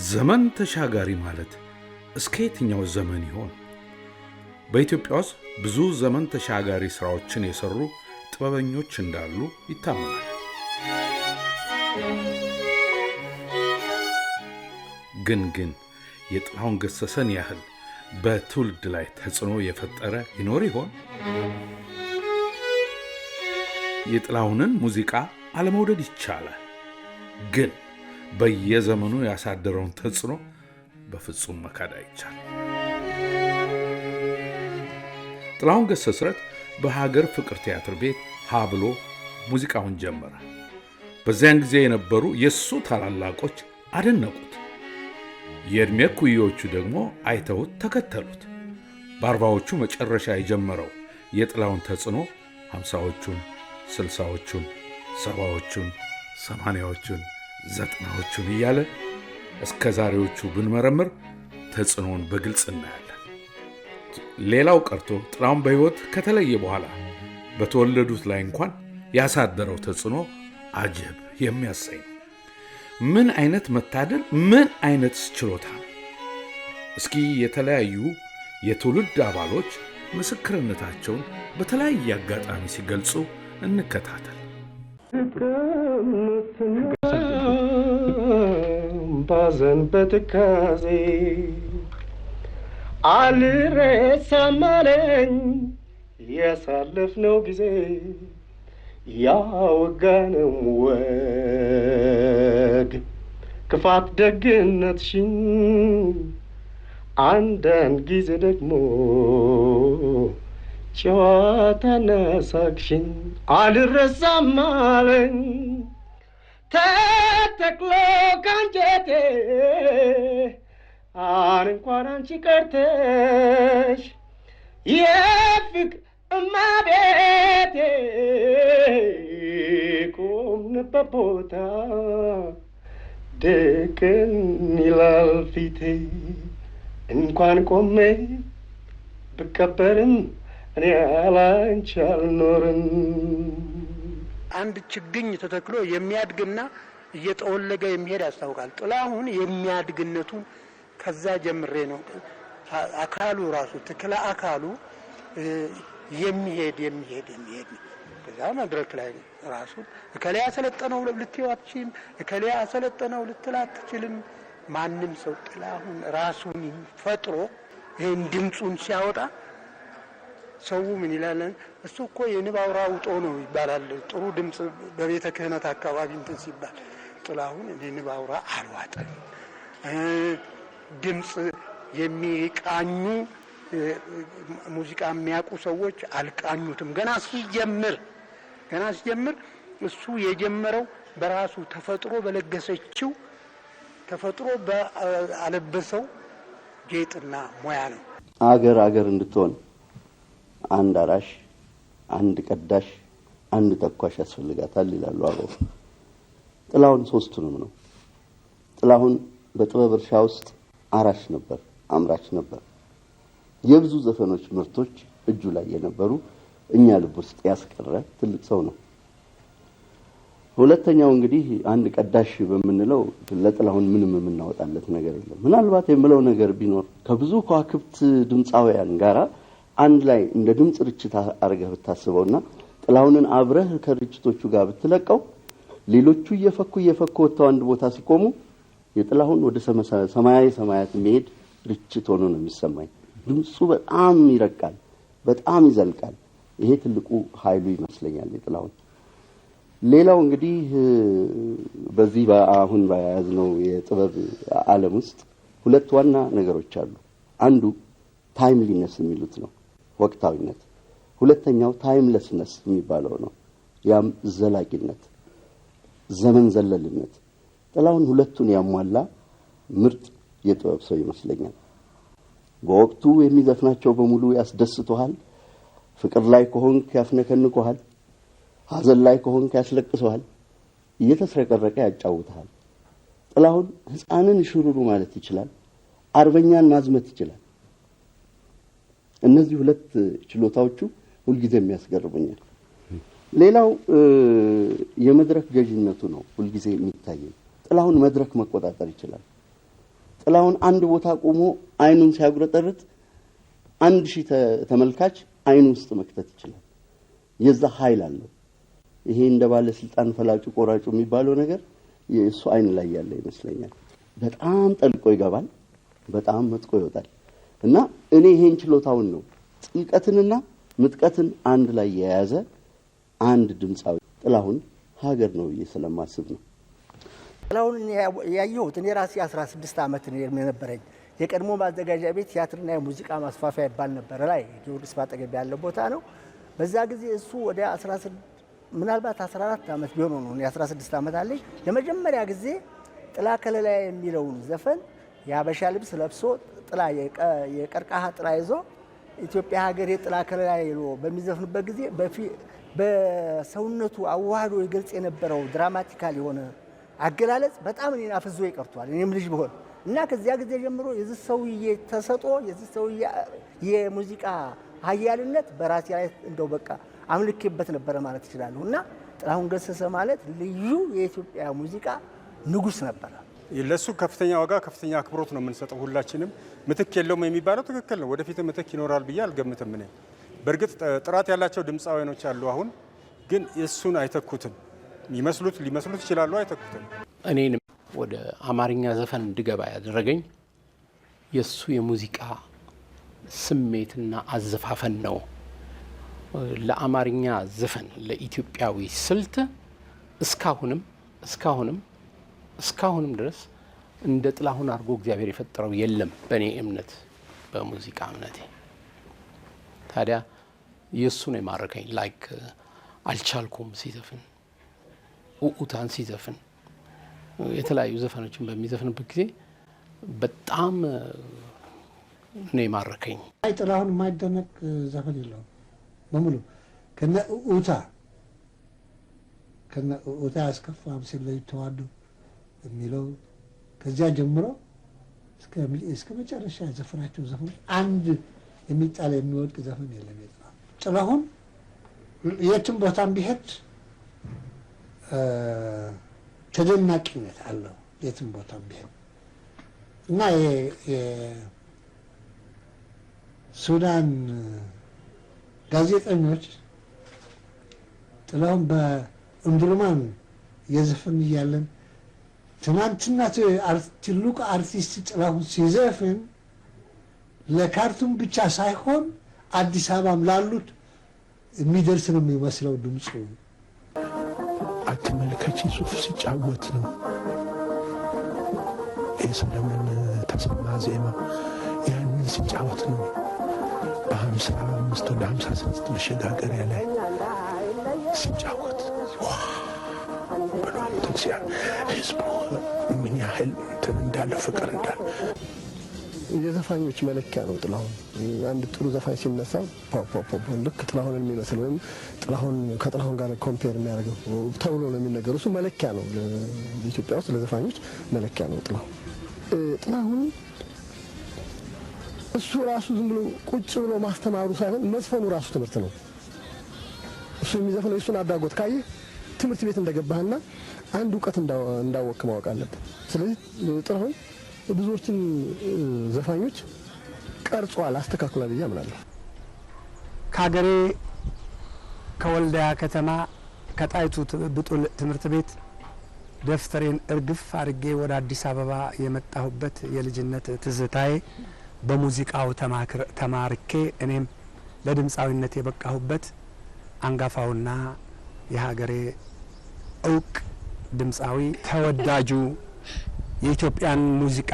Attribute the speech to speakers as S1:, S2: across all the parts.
S1: ዘመን ተሻጋሪ ማለት እስከ የትኛው ዘመን ይሆን? በኢትዮጵያ ውስጥ ብዙ ዘመን ተሻጋሪ ስራዎችን የሰሩ ጥበበኞች እንዳሉ ይታመናል። ግን የጥላሁን ገሰሰን ያህል በትውልድ ላይ ተጽዕኖ የፈጠረ ይኖር ይሆን? የጥላሁንን ሙዚቃ አለመውደድ ይቻላል፣ ግን በየዘመኑ ያሳደረውን ተጽዕኖ በፍጹም መካድ አይቻልም። ጥላሁን ገሰሰ በሀገር ፍቅር ቲያትር ቤት ብሎ ሙዚቃውን ጀመረ። በዚያን ጊዜ የነበሩ የሱ ታላላቆች አደነቁት። የዕድሜ ኩዮቹ ደግሞ አይተውት ተከተሉት። በአርባዎቹ መጨረሻ የጀመረው የጥላሁን ተጽዕኖ 50ዎቹን፣ 60ዎቹን፣ 70ዎቹን፣ 80ዎቹን፣ 90ዎቹን እያለ እስከ ዛሬዎቹ ብንመረምር ተጽዕኖውን በግልጽ እናያለን። ሌላው ቀርቶ ጥላሁን በሕይወት ከተለየ በኋላ በተወለዱት ላይ እንኳን ያሳደረው ተጽዕኖ አጀብ የሚያሰኝ ነው። ምን አይነት መታደል፣ ምን አይነት ችሎታ ነው! እስኪ የተለያዩ የትውልድ አባሎች ምስክርነታቸውን በተለያየ አጋጣሚ ሲገልጹ እንከታተል።
S2: ባዘን በትካዜ አልረሳም አለኝ ያሳለፍነው ጊዜ ያወጋነው ወግ ክፋት ደግነትሽን አንዳንድ ጊዜ ደግሞ ጨዋታና ሳቅሽን አልረሳም አለኝ ተተክሎ ካንጀቴ እንኳን አንቺ ቀርተሽ የፍቅር እመቤቴ ቆምንበት ቦታ ድቅን ይላል ፊቴ እንኳን ቆሜ ብቀበርም እኔ ያላንቺ አልኖርም።
S3: አንድ ችግኝ ተተክሎ የሚያድግና እየተወለገ የሚሄድ ያስታውቃል። ጥላሁን የሚያድግነቱን ከዛ ጀምሬ ነው አካሉ ራሱ ተክለ አካሉ የሚሄድ ከዛ መድረክ ላይ ራሱ እከሌ ያሰለጠነው ልትይው አትችልም፣ እከሌ ያሰለጠነው ልትል አትችልም። ማንም ሰው ጥላሁን ራሱን ፈጥሮ ይሄን ድምጹን ሲያወጣ ሰው ምን ይላል? እሱ እኮ የንብ አውራ ውጦ ነው ይባላል። ጥሩ ድምጽ በቤተ ክህነት አካባቢ እንትን ሲባል ጥላሁን የንብ አውራ አልዋጠም። ድምጽ የሚቃኙ ሙዚቃ የሚያውቁ ሰዎች አልቃኙትም። ገና ሲጀምር እሱ የጀመረው በራሱ ተፈጥሮ በለገሰችው ተፈጥሮ በአለበሰው ጌጥና ሙያ ነው።
S4: አገር እንድትሆን አንድ አራሽ፣ አንድ ቀዳሽ፣ አንድ ተኳሽ ያስፈልጋታል ይላሉ አበው። ጥላሁን ሶስቱንም ነው። ጥላሁን በጥበብ እርሻ ውስጥ አራሽ ነበር፣ አምራች ነበር። የብዙ ዘፈኖች ምርቶች እጁ ላይ የነበሩ እኛ ልብ ውስጥ ያስቀረ ትልቅ ሰው ነው። ሁለተኛው እንግዲህ አንድ ቀዳሽ በምንለው ለጥላሁን ምንም የምናወጣለት ነገር የለም። ምናልባት የምለው ነገር ቢኖር ከብዙ ከዋክብት ድምጻውያን ጋራ አንድ ላይ እንደ ድምጽ ርችት አርገህ ብታስበውና ጥላሁንን አብረህ ከርችቶቹ ጋር ብትለቀው ሌሎቹ እየፈኩ ወጥተው አንድ ቦታ ሲቆሙ የጥላሁን ወደ ሰማያት የሚሄድ ርችት ሆኖ ነው የሚሰማኝ። ድምጹ በጣም ይረቃል፣ በጣም ይዘልቃል። ይሄ ትልቁ ኃይሉ ይመስለኛል የጥላሁን። ሌላው እንግዲህ በዚህ አሁን በያዝነው የጥበብ ዓለም ውስጥ ሁለት ዋና ነገሮች አሉ። አንዱ ታይምሊነስ የሚሉት ነው፣ ወቅታዊነት። ሁለተኛው ታይምለስነስ የሚባለው ነው፣ ያም ዘላቂነት፣ ዘመን ዘለልነት። ጥላሁን ሁለቱን ያሟላ ምርጥ የጥበብ ሰው ይመስለኛል። በወቅቱ የሚዘፍናቸው በሙሉ ያስደስቶሃል። ፍቅር ላይ ከሆንክ ያፍነከንኮሃል፣ ሐዘን ላይ ከሆንክ ያስለቅሰዋል፣ እየተስረቀረቀ ያጫውታል። ጥላሁን ሕፃንን ሽሩሩ ማለት ይችላል፣ አርበኛን ማዝመት ይችላል። እነዚህ ሁለት ችሎታዎቹ ሁልጊዜ የሚያስገርሙኛል። ሌላው የመድረክ ገዥነቱ ነው ሁልጊዜ የሚታየው። ጥላሁን መድረክ መቆጣጠር ይችላል። ጥላሁን አንድ ቦታ ቆሞ አይኑን ሲያጉረጠርጥ 1000 ተመልካች አይኑ ውስጥ መክተት ይችላል። የዛ ኃይል አለው። ይሄ እንደ ባለስልጣን ፈላጩ ቆራጩ የሚባለው ነገር የእሱ አይን ላይ ያለ ይመስለኛል። በጣም ጠልቆ ይገባል፣ በጣም መጥቆ ይወጣል። እና እኔ ይሄን ችሎታውን ነው ጥልቀትንና ምጥቀትን አንድ ላይ የያዘ አንድ ድምጻዊ ጥላሁን ሀገር ነው ስለማስብ ነው።
S5: ጥላሁን ያየሁት እኔ ራሴ 16 ዓመት ነበረኝ። የቀድሞ ማዘጋጃ ቤት ቲያትርና የሙዚቃ ማስፋፊያ ይባል ነበር ላይ ጊዮርጊስ ባጠገብ ያለው ቦታ ነው። በዛ ጊዜ እሱ ወደ 16 ምናልባት 14 ዓመት ቢሆን ነው። እኔ 16 ዓመት አለኝ። ለመጀመሪያ ጊዜ ጥላ ከለላ የሚለውን ዘፈን የሀበሻ ልብስ ለብሶ ጥላ የቀርቃሃ ጥላ ይዞ ኢትዮጵያ ሀገር የጥላ ከለላ ይሎ በሚዘፍንበት ጊዜ በሰውነቱ አዋህዶ ይገልጽ የነበረው ድራማቲካል የሆነ አገላለጽ በጣም እኔን አፍዞ ይቀርቷል። እኔም ልጅ ብሆን እና ከዚያ ጊዜ ጀምሮ የዚህ ሰውዬ ተሰጥኦ የዚህ ሰውዬ የሙዚቃ ኃያልነት በራሴ ላይ እንደው በቃ አምልኬበት ነበረ ማለት ይችላል። እና ጥላሁን ገሰሰ ማለት ልዩ የኢትዮጵያ ሙዚቃ ንጉስ ነበር።
S6: ለሱ ከፍተኛ ዋጋ ከፍተኛ አክብሮት ነው የምንሰጠው ሁላችንም። ምትክ የለውም የሚባለው ትክክል ነው። ወደፊት ምትክ ይኖራል ብዬ አልገምትም። እኔ በእርግጥ ጥራት ያላቸው ድምፃውያኖች አሉ። አሁን ግን እሱን አይተኩትም። ሊመስሉት ይችላሉ፣ አይተኩትም።
S7: እኔንም ወደ አማርኛ ዘፈን እንድገባ ያደረገኝ የሱ የሙዚቃ ስሜትና አዘፋፈን ነው። ለአማርኛ ዘፈን ለኢትዮጵያዊ ስልት እስካሁንም ድረስ እንደ ጥላሁን አድርጎ እግዚአብሔር የፈጠረው የለም በእኔ እምነት፣ በሙዚቃ እምነቴ። ታዲያ የእሱ ነው የማረከኝ። ላይክ አልቻልኩም ሲዘፍን፣ ኡኡታን ሲዘፍን፣ የተለያዩ ዘፈኖችን በሚዘፍንበት ጊዜ በጣም ነው የማረከኝ።
S8: ጥላሁን የማይደነቅ ዘፈን የለውም በሙሉ ከነ ኡኡታ ያስከፋም ሲለይ ተዋዱ የሚለው ከዚያ ጀምሮ እስከ መጨረሻ ዘፈናቸው ዘፈን አንድ የሚጣል የሚወድቅ ዘፈን የለም። ጥላሁን የትም ቦታም ቢሄድ ተደናቂነት አለው። የትም ቦታም ቢሄድ እና የሱዳን ጋዜጠኞች ጥላሁን በእምድርማን የዘፈን እያለን ትናንትና ትልቁ አርቲስት ጥላሁን ሲዘፍን ለካርቱም ብቻ ሳይሆን አዲስ አበባም ላሉት የሚደርስ ነው የሚመስለው ድምፁ።
S9: አትመልከች ሱፍ ሲጫወት ነው የሰለሞን ተሰማ ዜማ ያንን ሲጫወት ነው በ55 ወደ 56 መሸጋገሪያ ላይ ሲጫወት ብሎ ትንሲያ ህዝቡ ምን ያህል እንትን እንዳለ ፍቅር እንዳለ
S10: የዘፋኞች መለኪያ ነው ጥላሁን። አንድ ጥሩ ዘፋኝ ሲነሳ ልክ ጥላሁንን የሚመስል ወይም ከጥላሁን ጋር ኮምፔር የሚያደርገው ተብሎ ነው የሚነገሩ። እሱ መለኪያ ነው ኢትዮጵያ ውስጥ ለዘፋኞች መለኪያ ነው ጥላሁን። እሱ ራሱ ዝም ብሎ ቁጭ ብሎ ማስተማሩ ሳይሆን መዝፈኑ ራሱ ትምህርት ነው። እሱ የሚዘፍነው እሱን አዳጎት ካየህ ትምህርት ቤት እንደገባህና አንድ እውቀት እንዳወቅ ማወቅ አለብን። ስለዚህ ጥላሁን ብዙዎችን ዘፋኞች ቀርጿል፣ አስተካክሏል ብዬ አምናለሁ።
S3: ከሀገሬ ከወልዲያ ከተማ ከጣይቱ ብጡል ትምህርት ቤት ደፍተሬን እርግፍ አድርጌ ወደ አዲስ አበባ የመጣሁበት የልጅነት ትዝታዬ በሙዚቃው ተማርኬ እኔም ለድምፃዊነት የበቃሁበት አንጋፋውና የሀገሬ እውቅ ድምፃዊ ተወዳጁ የኢትዮጵያን ሙዚቃ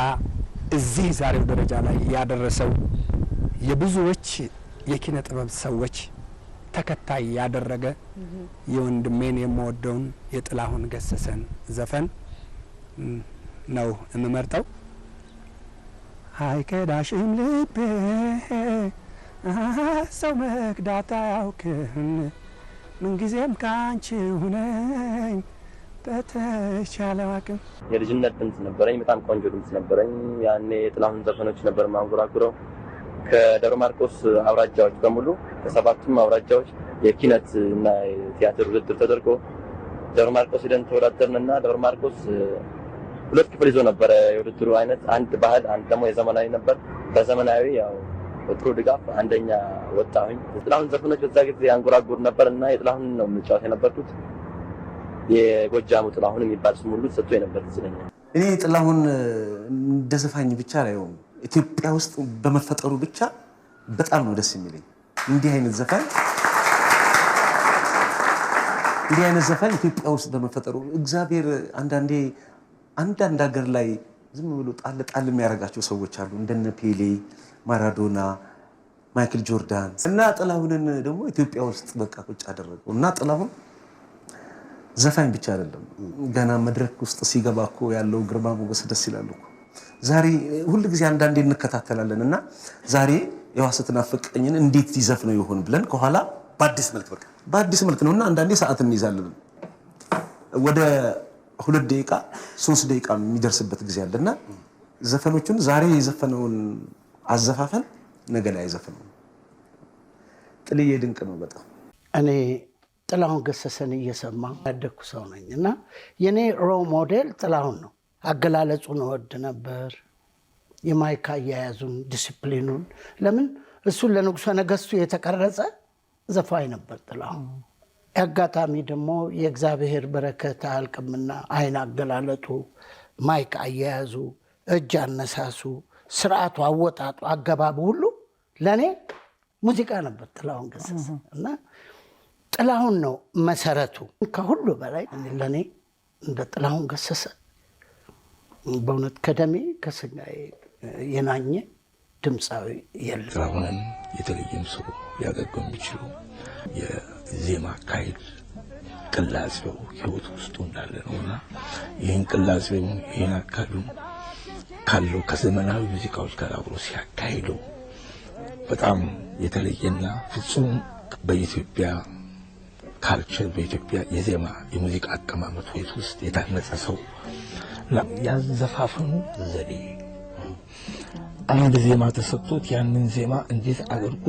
S3: እዚህ ዛሬው ደረጃ ላይ ያደረሰው የብዙዎች የኪነ ጥበብ ሰዎች ተከታይ ያደረገ የወንድሜን የምወደውን የጥላሁን ገሰሰን ዘፈን ነው የምመርጠው። አይከዳሽም ልቤ ሰው መክዳት አያውቅም፣ ምንጊዜም ከአንቺው ነኝ በተቻለው አቅም።
S11: የልጅነት ድምጽ ነበረኝ፣ በጣም ቆንጆ ድምጽ ነበረኝ። ያኔ የጥላሁን ዘፈኖች ነበር ማንጎራጉረው። ከደብረ ማርቆስ አውራጃዎች በሙሉ ከሰባቱም አውራጃዎች የኪነት እና የቲያትር ውድድር ተደርጎ ደብረ ማርቆስ ሄደን ተወዳደርንና ደብረ ማርቆስ ሁለት ክፍል ይዞ ነበር የውድድሩ አይነት። አንድ ባህል፣ አንድ ደግሞ የዘመናዊ ነበር። በዘመናዊ ያው በጥሩ ድጋፍ አንደኛ ወጣሁኝ። የጥላሁን ዘፈኖች በዛ ጊዜ አንጎራጉር ነበርና የጥላሁን ነው የምጫወት የነበርኩት። የጎጃሙ ጥላሁን የሚባል ስም ሁሉ ሰጥቶ የነበር ስለኛል።
S12: እኔ ጥላሁን እንደ ዘፋኝ ብቻ ላይ ኢትዮጵያ ውስጥ በመፈጠሩ ብቻ በጣም ነው ደስ የሚለኝ። እንዲህ አይነት ዘፋኝ ኢትዮጵያ ውስጥ በመፈጠሩ እግዚአብሔር አንዳንድ ሀገር ላይ ዝም ብሎ ጣል የሚያደርጋቸው ሰዎች አሉ እንደነ ፔሌ፣ ማራዶና፣ ማይክል ጆርዳን እና ጥላሁንን ደግሞ ኢትዮጵያ ውስጥ በቃ ቁጭ አደረገው እና ጥላሁን ዘፋኝ ብቻ አይደለም ገና መድረክ ውስጥ ሲገባ እኮ ያለው ግርማ ሞገስ ደስ ይላል እኮ። ዛሬ ሁሉ ጊዜ አንዳንዴ እንከታተላለን እና ዛሬ የዋሰትና ፍቅኝን እንዴት ይዘፍነው ይሆን ብለን ከኋላ በአዲስ መልክ ነውና አንዳንዴ ሰዓት እንይዛለን ወደ 2 ደቂቃ 3 ደቂቃ የሚደርስበት ጊዜ አለና ዘፈኖቹን ዛሬ የዘፈነውን አዘፋፈን ነገ ላይ አይዘፍነው። ጥልዬ ድንቅ ነው በጣም።
S13: እኔ ጥላሁን ገሰሰን እየሰማ ያደኩ ሰው ነኝ እና የኔ ሮል ሞዴል ጥላሁን ነው። አገላለጹን እወድ ነበር፣ የማይክ አያያዙን፣ ዲሲፕሊኑን። ለምን እሱን ለንጉሠ ነገሥቱ የተቀረጸ ዘፋኝ ነበር ጥላሁን። አጋጣሚ ደግሞ የእግዚአብሔር በረከት አያልቅምና አይን አገላለጡ፣ ማይክ አያያዙ፣ እጅ አነሳሱ፣ ስርዓቱ፣ አወጣጡ፣ አገባቡ ሁሉ ለእኔ ሙዚቃ ነበር ጥላሁን ገሰሰ እና ጥላሁን ነው መሰረቱ። ከሁሉ በላይ ለእኔ እንደ ጥላሁን ገሰሰ በእውነት ከደሜ ከስጋዬ የናኘ ድምፃዊ የለም።
S9: ጥላሁንን የተለየም ሰው ሊያደርገው የሚችለው የዜማ አካሄድ ቅላጼው ህይወት ውስጡ እንዳለ ነውና ይህን ቅላጼው ይህን አካሄዱን ካለው ከዘመናዊ ሙዚቃዎች ጋር አብሮ ሲያካሂደው በጣም የተለየና ፍጹም በኢትዮጵያ ካልቸር በኢትዮጵያ የዜማ የሙዚቃ አቀማመጥ ውስጥ የታነጸ ሰው ያዘፋፈኑ ዘዴ አንድ ዜማ ተሰጥቶት ያንን ዜማ እንዴት አድርጎ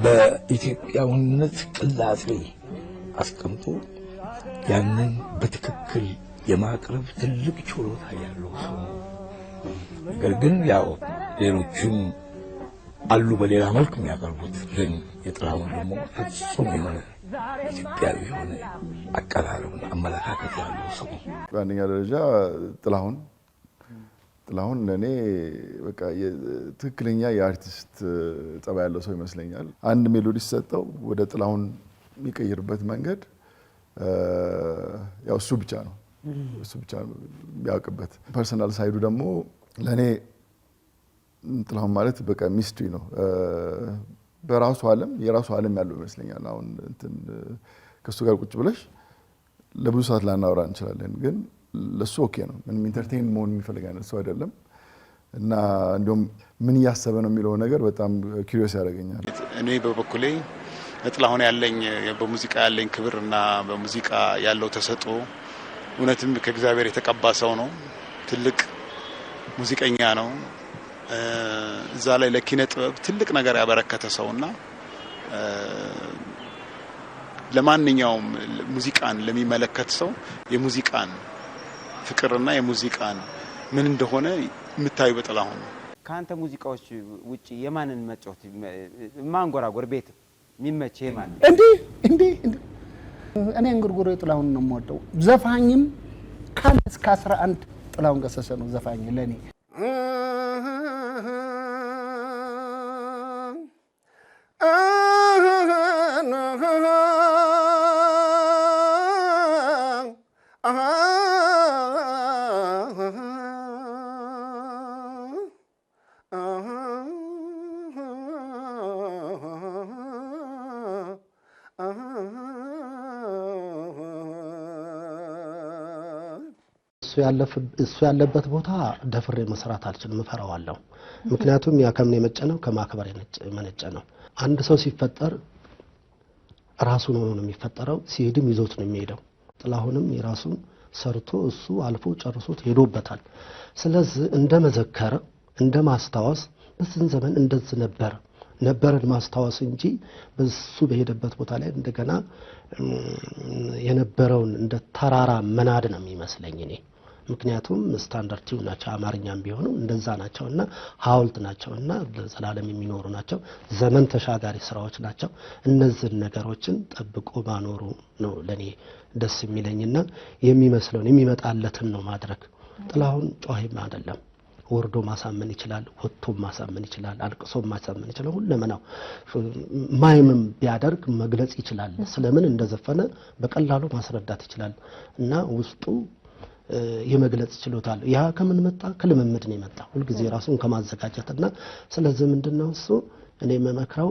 S9: በኢትዮጵያዊነት ቅላጼ አስቀምጦ ያንን በትክክል የማቅረብ ትልቅ ችሎታ ያለው ሰው። ነገር ግን ያው ሌሎችም አሉ በሌላ መልክ የሚያቀርቡት፣ ግን የጥላሁን ደግሞ ፍጹም የሆነ ኢትዮጵያዊ የሆነ አቀራረብና አመለካከት ያለው ሰው።
S14: በአንደኛ ደረጃ ጥላሁን ለእኔ በቃ ትክክለኛ የአርቲስት ጠባይ ያለው ሰው ይመስለኛል። አንድ ሜሎዲ ሲሰጠው ወደ ጥላሁን የሚቀይርበት መንገድ ያው እሱ ብቻ ነው የሚያውቅበት። ፐርሰናል ሳይዱ ደግሞ ለእኔ ጥላሁን ማለት በቃ ሚስትሪ ነው። በራሱ ዓለም የራሱ ዓለም ያለው ይመስለኛል። አሁን ከሱ ጋር ቁጭ ብለሽ ለብዙ ሰዓት ላናወራ እንችላለን፣ ግን ለሱ ኦኬ ነው። ምንም ኢንተርቴይን መሆን የሚፈልግ አይነት ሰው አይደለም እና እንዲሁም ምን እያሰበ ነው የሚለው ነገር በጣም ኪሪዮስ ያደርገኛል።
S15: እኔ በበኩሌ ጥላሁን ያለኝ በሙዚቃ ያለኝ ክብርና በሙዚቃ ያለው ተሰጥኦ እውነትም ከእግዚአብሔር የተቀባ ሰው ነው። ትልቅ ሙዚቀኛ ነው። እዛ ላይ ለኪነ ጥበብ ትልቅ ነገር ያበረከተ ሰውና ለማንኛውም ሙዚቃን ለሚመለከት ሰው የሙዚቃን ፍቅርና የሙዚቃን ምን እንደሆነ የምታዩ በጥላሁን ነው።
S16: ካንተ ሙዚቃዎች ውጪ የማንን መጫወት ማንጎራጎር ቤት የሚመች የማን
S17: እንዴ እኔ እንጉርጉሮ ጥላሁን ነው የምወደው። ዘፋኝም ካለ እስከ 11 ጥላሁን ገሰሰ ነው ዘፋኝ ለኔ። እሱ ያለበት ቦታ ደፍሬ መስራት አልችልም፣ እፈራዋለሁ። ምክንያቱም ያ ከምን የመጨነው ከማክበር የመነጨ ነው። አንድ ሰው ሲፈጠር ራሱን ሆኖ ነው የሚፈጠረው፣ ሲሄድም ይዞት ነው የሚሄደው። ጥላሁንም የራሱን ሰርቶ እሱ አልፎ ጨርሶት ሄዶበታል። ስለዚህ እንደ መዘከር እንደ ማስታወስ በስን ዘመን እንደዚህ ነበርን ማስታወስ እንጂ በሱ በሄደበት ቦታ ላይ እንደገና የነበረውን እንደ ተራራ መናድ ነው የሚመስለኝ እኔ። ምክንያቱም ስታንዳርድ ቲዩን ናቸው። አማርኛም ቢሆኑ እንደዛ ናቸውና ሐውልት ናቸውና ለዘላለም የሚኖሩ ናቸው። ዘመን ተሻጋሪ ስራዎች ናቸው። እነዚህ ነገሮችን ጠብቆ ማኖሩ ነው ለኔ ደስ የሚለኝና የሚመስለውን የሚመጣለትን ነው ማድረግ። ጥላሁን ጮህም አይደለም፣ ወርዶ ማሳመን ይችላል፣ ወጥቶ ማሳመን ይችላል፣ አልቅሶ ማሳመን ይችላል። ሁለመናው ማይምም ቢያደርግ መግለጽ ይችላል። ስለምን እንደዘፈነ በቀላሉ ማስረዳት ይችላል እና ውስጡ የመግለጽ ችሎታ አለው። ያ ከምን መጣ? ከልምምድ ነው የመጣ። ሁሉ ጊዜ ራሱን ከማዘጋጀትና ስለዚህ ምንድነው እሱ እኔ መመክረው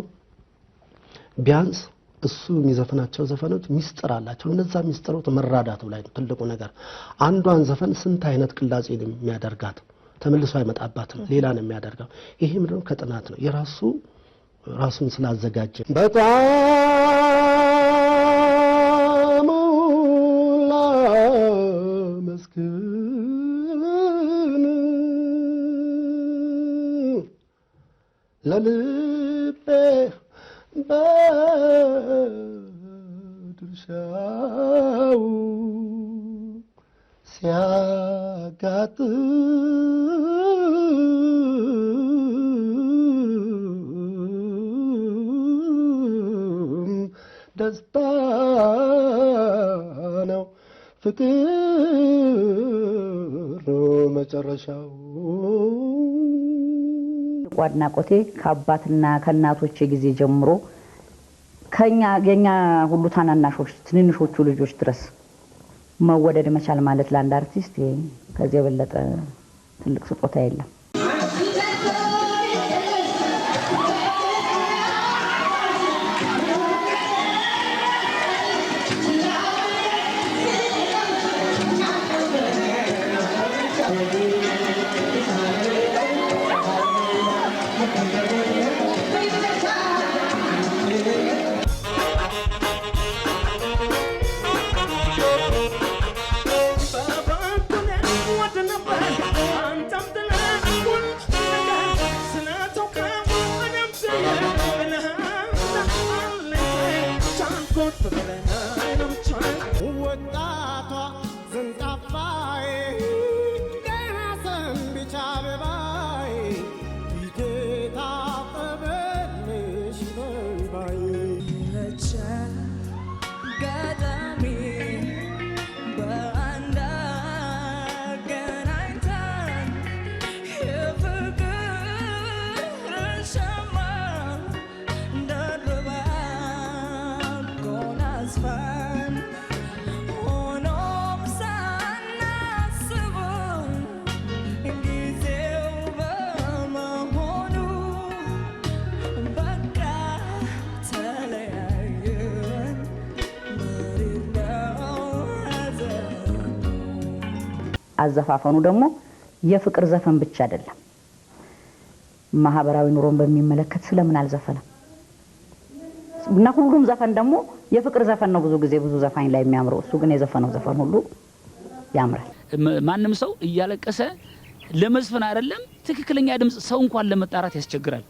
S17: ቢያንስ እሱ የሚዘፍናቸው ዘፈኖች ሚስጥር አላቸው። እነዛ ሚስጥሮች መራዳቱ ላይ ነው ትልቁ ነገር። አንዷን ዘፈን ስንት አይነት ቅላጼ ነው የሚያደርጋት፣ ተመልሶ አይመጣባትም፣ ሌላ ነው የሚያደርገው። ይሄ ምንድነው? ከጥናት ነው ራሱን ስላዘጋጀ በጣም መስክን ለልቤ በድርሻው ሲያጋጥም ደስታ ነው ፍቅር መጨረሻው።
S18: አድናቆቴ ከአባትና ከእናቶቼ ጊዜ ጀምሮ የኛ ሁሉ ታናናሾች ትንንሾቹ ልጆች ድረስ መወደድ መቻል ማለት ለአንድ አርቲስት ከዚህ የበለጠ ትልቅ ስጦታ የለም። አዘፋፈኑ ደግሞ የፍቅር ዘፈን ብቻ አይደለም። ማህበራዊ ኑሮን በሚመለከት ስለምን አልዘፈነም? እና ሁሉም ዘፈን ደግሞ የፍቅር ዘፈን ነው ብዙ ጊዜ ብዙ ዘፋኝ ላይ የሚያምረው። እሱ ግን የዘፈነው ዘፈን ሁሉ ያምራል።
S19: ማንም ሰው እያለቀሰ ለመዝፈን አይደለም ትክክለኛ ድምጽ ሰው እንኳን ለመጣራት ያስቸግራል።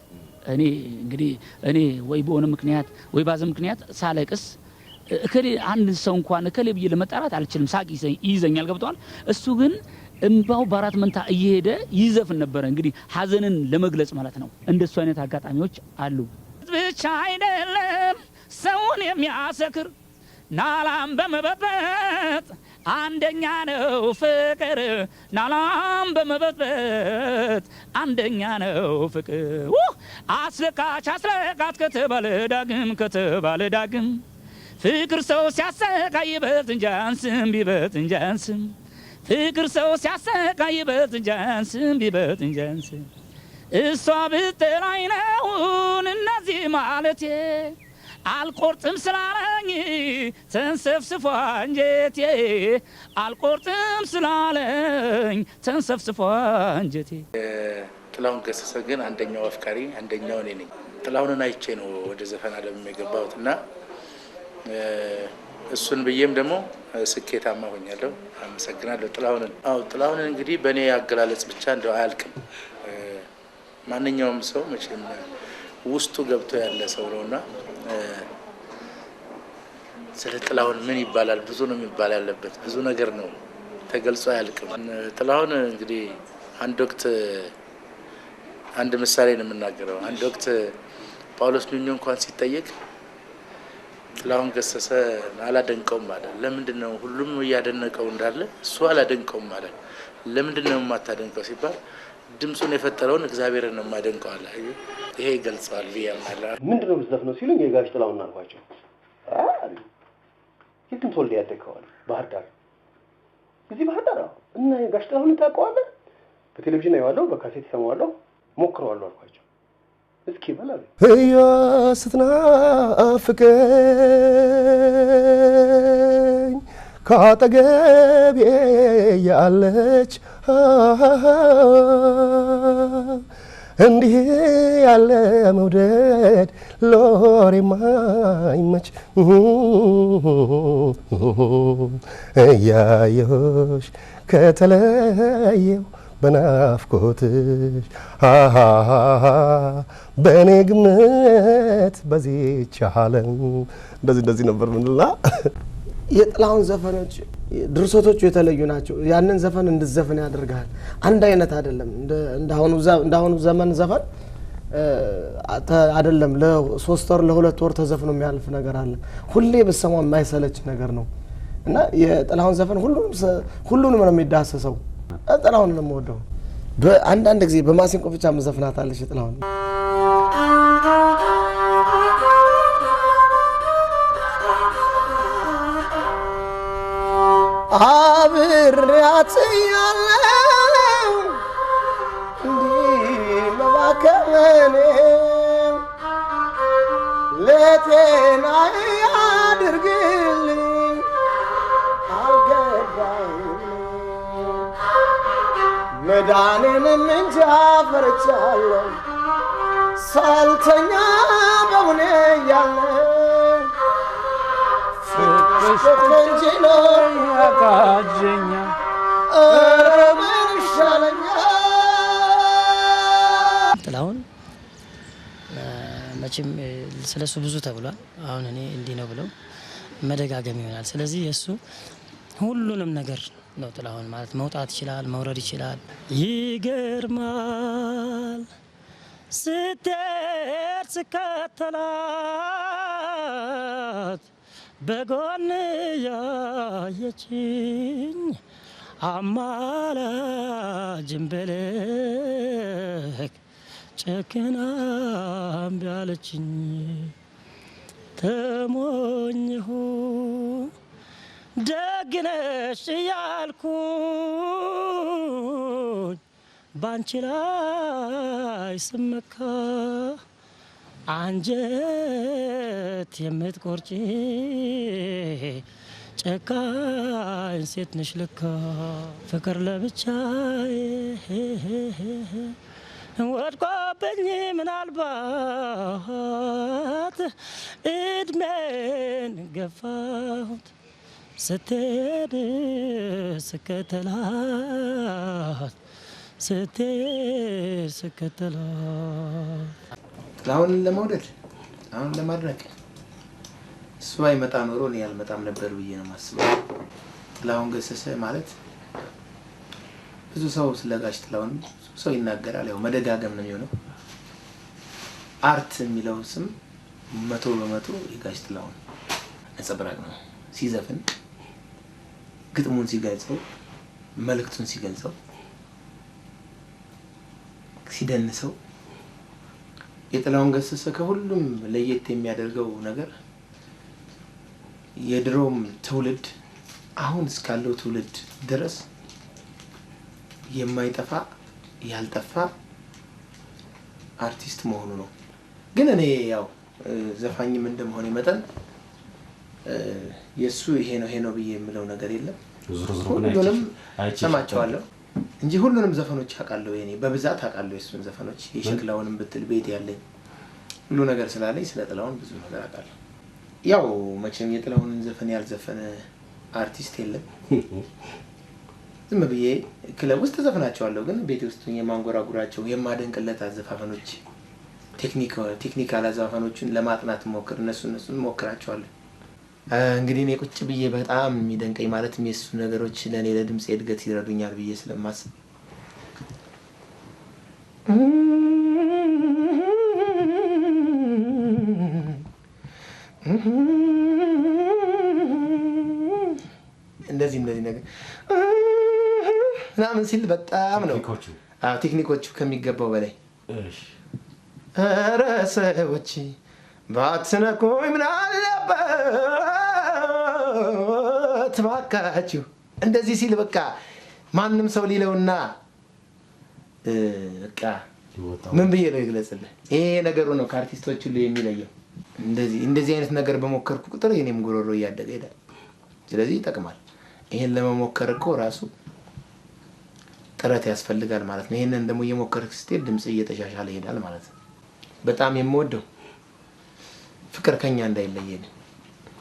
S19: እኔ ወይ በሆነ ምክንያት ወይ ባዘ ምክንያት ሳለቅስ እከሌ አንድ ሰው እንኳን እከሌ ብዬ ለመጣራት አልችልም፣ ሳቅ ይዘኛል። ገብቷል። እሱ ግን እንባው በአራት መንታ እየሄደ ይዘፍን ነበረ። እንግዲህ ሀዘንን ለመግለጽ ማለት ነው። እንደሱ አይነት አጋጣሚዎች አሉ። ብቻ አይደለም ሰውን የሚያሰክር ናላም በመበጥበጥ አንደኛ ነው ፍቅር፣ ናላም በመበጥበጥ አንደኛ ነው ፍቅር። አስለቃች ከተባለ ዳግም ፍቅር ሰው ሲያሰቃይ በት እንጂ አንስም ቢበት እንጂ አንስም። ፍቅር ሰው ሲያሰቃይ በት እንጂ አንስም ቢበት እንጂ አንስም። እሷ ብትላይ ነው እነዚህ ማለቴ አልቆርጥም ስላለኝ ተንሰፍስፎ አንጀቴ፣ አልቆርጥም ስላለኝ ተንሰፍስፎ አንጀቴ።
S20: ጥላሁን ገሰሰ ግን አንደኛው አፍቃሪ አንደኛው እኔ ነኝ። ጥላሁንን አይቼ ነው ወደ ዘፈን ዓለም የገባሁትና እሱን ብዬም ደግሞ ስኬታማ ሆኛለሁ። አመሰግናለሁ ጥላሁንን። ጥላሁንን እንግዲህ በእኔ አገላለጽ ብቻ እንደው አያልቅም። ማንኛውም ሰው መቼም ውስጡ ገብቶ ያለ ሰው ነውና ስለ ጥላሁን ምን ይባላል? ብዙ ነው የሚባል ያለበት፣ ብዙ ነገር ነው ተገልጾ አያልቅም። ጥላሁን እንግዲህ አንድ ወቅት አንድ ምሳሌ ነው የምናገረው። አንድ ወቅት ጳውሎስ ኞኞ እንኳን ሲጠየቅ ጥላሁን ገሰሰ አላደንቀውም ማለት ለምንድን ነው ሁሉም እያደነቀው እንዳለ እሱ አላደንቀውም ማለት ለምንድን ነው የማታደንቀው ሲባል ድምፁን የፈጠረውን እግዚአብሔርን ነው የማደንቀው አለ። ይሄ ይገልጸዋል ብዬ አምናለሁ።
S21: ምንድን ነው የምትዘፍነው ሲሉኝ የጋሽ ጥላሁን አልኳቸው። የትም ተወልደ ያደግከዋል ባህር ዳር እዚህ ባህር ዳር እና የጋሽ ጥላሁን ታውቀዋለህ? በቴሌቪዥን አየዋለሁ፣ በካሴት እሰማዋለሁ፣ ሞክረዋለሁ አልኳቸው። እስኪ በላል
S22: እያ ስትናፍቀኝ ካጠገቤ ያለች እንዲህ ያለ መውደድ ሎሬ ማይመች እያየሁሽ ከተለየው በናፍቆትሽ በእኔ ግምት በዚህች ዓለም እንደዚህ ነበር ምንልና
S23: የጥላሁን ዘፈኖች ድርሰቶቹ የተለዩ ናቸው። ያንን ዘፈን እንድትዘፍን ያደርጋል። አንድ አይነት አይደለም። እንዳሁኑ ዘመን ዘፈን አይደለም። ለ3 ወር ለ2 ወር ተዘፍኖ የሚያልፍ ነገር አለ። ሁሌ በሰማው የማይሰለች ነገር ነው እና የጥላሁን ዘፈን ሁሉንም ነው የሚዳሰሰው። ጥላሁን ነው የምወደው። በአንዳንድ ጊዜ በማሲንቆ ብቻ መዘፍናታለች ጥላሁን። አብሬያት ያለው እንዲህ መባከኔ ለጤና ያድርግልኝ አልገባኝ መዳኔንም እንጃ ፈርቻለሁ ሳልተኛ በውኔ ያለው ፍቅርሽ ነው ያጋጀኛ ምን ይሻለኛል።
S24: ጥላሁን መቼም ስለሱ ብዙ ተብሏል። አሁን እኔ እንዲህ ነው ብለው መደጋገም ይሆናል። ስለዚህ የሱ ሁሉንም ነገር ነው ጥላሁን ማለት መውጣት ይችላል፣ መውረድ ይችላል። ይገርማል ስትሄድ ስከተላት በጎን ያየችኝ አማላጅም በልክ ጨክና እምቢ አለችኝ። ተሞኝሁ ደግነሽ እያልኩኝ ባንቺ ላይ ስመካ አንጀት የምትቆርጪ ጨካኝ ሴት ነሽ ለካ ፍቅር ለብቻዬ ወድቆብኝ ምናልባት እድሜን ገፋሁት ስትሄድ ስከተላት
S25: ጥላሁንን ለመውደድ አሁን ለማድነቅ እሱ አይመጣ ኖሮ እኔ ያልመጣም ነበር ብዬ ነው የማስበው። ጥላሁን ገሰሰ ማለት ብዙ ሰው ስለ ጋሽ ጥላሁን ብዙ ሰው ይናገራል። ያው መደጋገም ነው የሚሆነው። አርት የሚለው ስም 100% የጋሽ ጥላሁን ነጸብራቅ ነው። ሲዘፍን ግጥሙን ሲገልጸው፣ መልእክቱን ሲገልጸው፣ ሲደንሰው የጥላሁን ገሰሰ ከሁሉም ለየት የሚያደርገው ነገር የድሮም ትውልድ አሁን እስካለው ትውልድ ድረስ የማይጠፋ ያልጠፋ አርቲስት መሆኑ ነው። ግን እኔ ያው ዘፋኝም እንደመሆኔ መጠን የሱ ይሄ ነው ብዬ የምለው ነገር የለም። ሁሉንም ሰማቸዋለሁ እንጂ ሁሉንም ዘፈኖች አውቃለሁ። የኔ በብዛት አውቃለሁ የሱን ዘፈኖች። የሸክላውንም ብትል ቤት ያለኝ ሁሉ ነገር ስላለኝ ስለ ጥላሁን ብዙ ነገር አውቃለሁ። ያው መቼም የጥላሁንን ዘፈን ያልዘፈነ አርቲስት የለም። ዝም ብዬ ክለብ ውስጥ ዘፈናቸዋለሁ፣ ግን ቤት ውስጥ የማንጎራጉራቸው የማደንቅለት አዘፋፈኖች ቴክኒካል አዘፋፈኖችን ለማጥናት ሞክር እነሱን ሞክራቸዋለሁ። እንግዲህ እኔ ቁጭ ብዬ በጣም የሚደንቀኝ ማለትም የእሱ ነገሮች ለእኔ ለድምፅ እድገት ይረዱኛል ብዬ ስለማስብ እንደዚህ ነገር ምናምን ሲል በጣም ነው ቴክኒኮቹ ከሚገባው በላይ ኧረ ሰዎች ባትነኩኝ ምን አለበት እባካችሁ እንደዚህ ሲል በቃ ማንም ሰው ሊለውና በቃ ምን ብዬ ነው ይግለጽልህ ይሄ ነገሩ ነው ከአርቲስቶች ሁሉ የሚለየው እንደዚህ አይነት ነገር በሞከርኩ ቁጥር የኔም ጉሮሮ እያደገ ይሄዳል ስለዚህ ይጠቅማል ይሄን ለመሞከር እኮ ራሱ ጥረት ያስፈልጋል ማለት ነው ይሄንን ደግሞ እየሞከርክ ስትሄድ ድምጽ እየተሻሻለ ይሄዳል ማለት ነው በጣም የምወደው ፍቅር ከኛ እንዳይለየን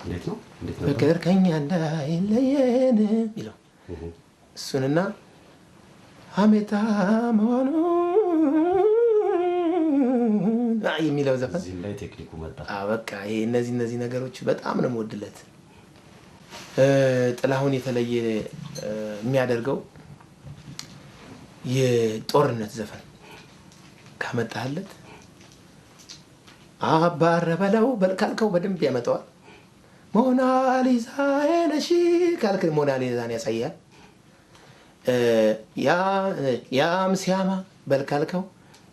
S1: እንዴት ነው
S25: ፍቅር ከኛ እንዳይለየን ይለው እሱንና ሀሜታ መሆኑ የሚለው ዘፈን
S1: እዚህ ላይ ቴክኒኩ መጣ
S25: በቃ ይሄ እነዚህ ነገሮች በጣም ነው የምወድለት ጥላሁን የተለየ የሚያደርገው የጦርነት ዘፈን ካመጣለት አባረበለው በልካልከው በደንብ ያመጣዋል ሞናሊዛ ነሽ ካልክ ሞናሊዛን ያሳያል ያም ሲያማ በልካልከው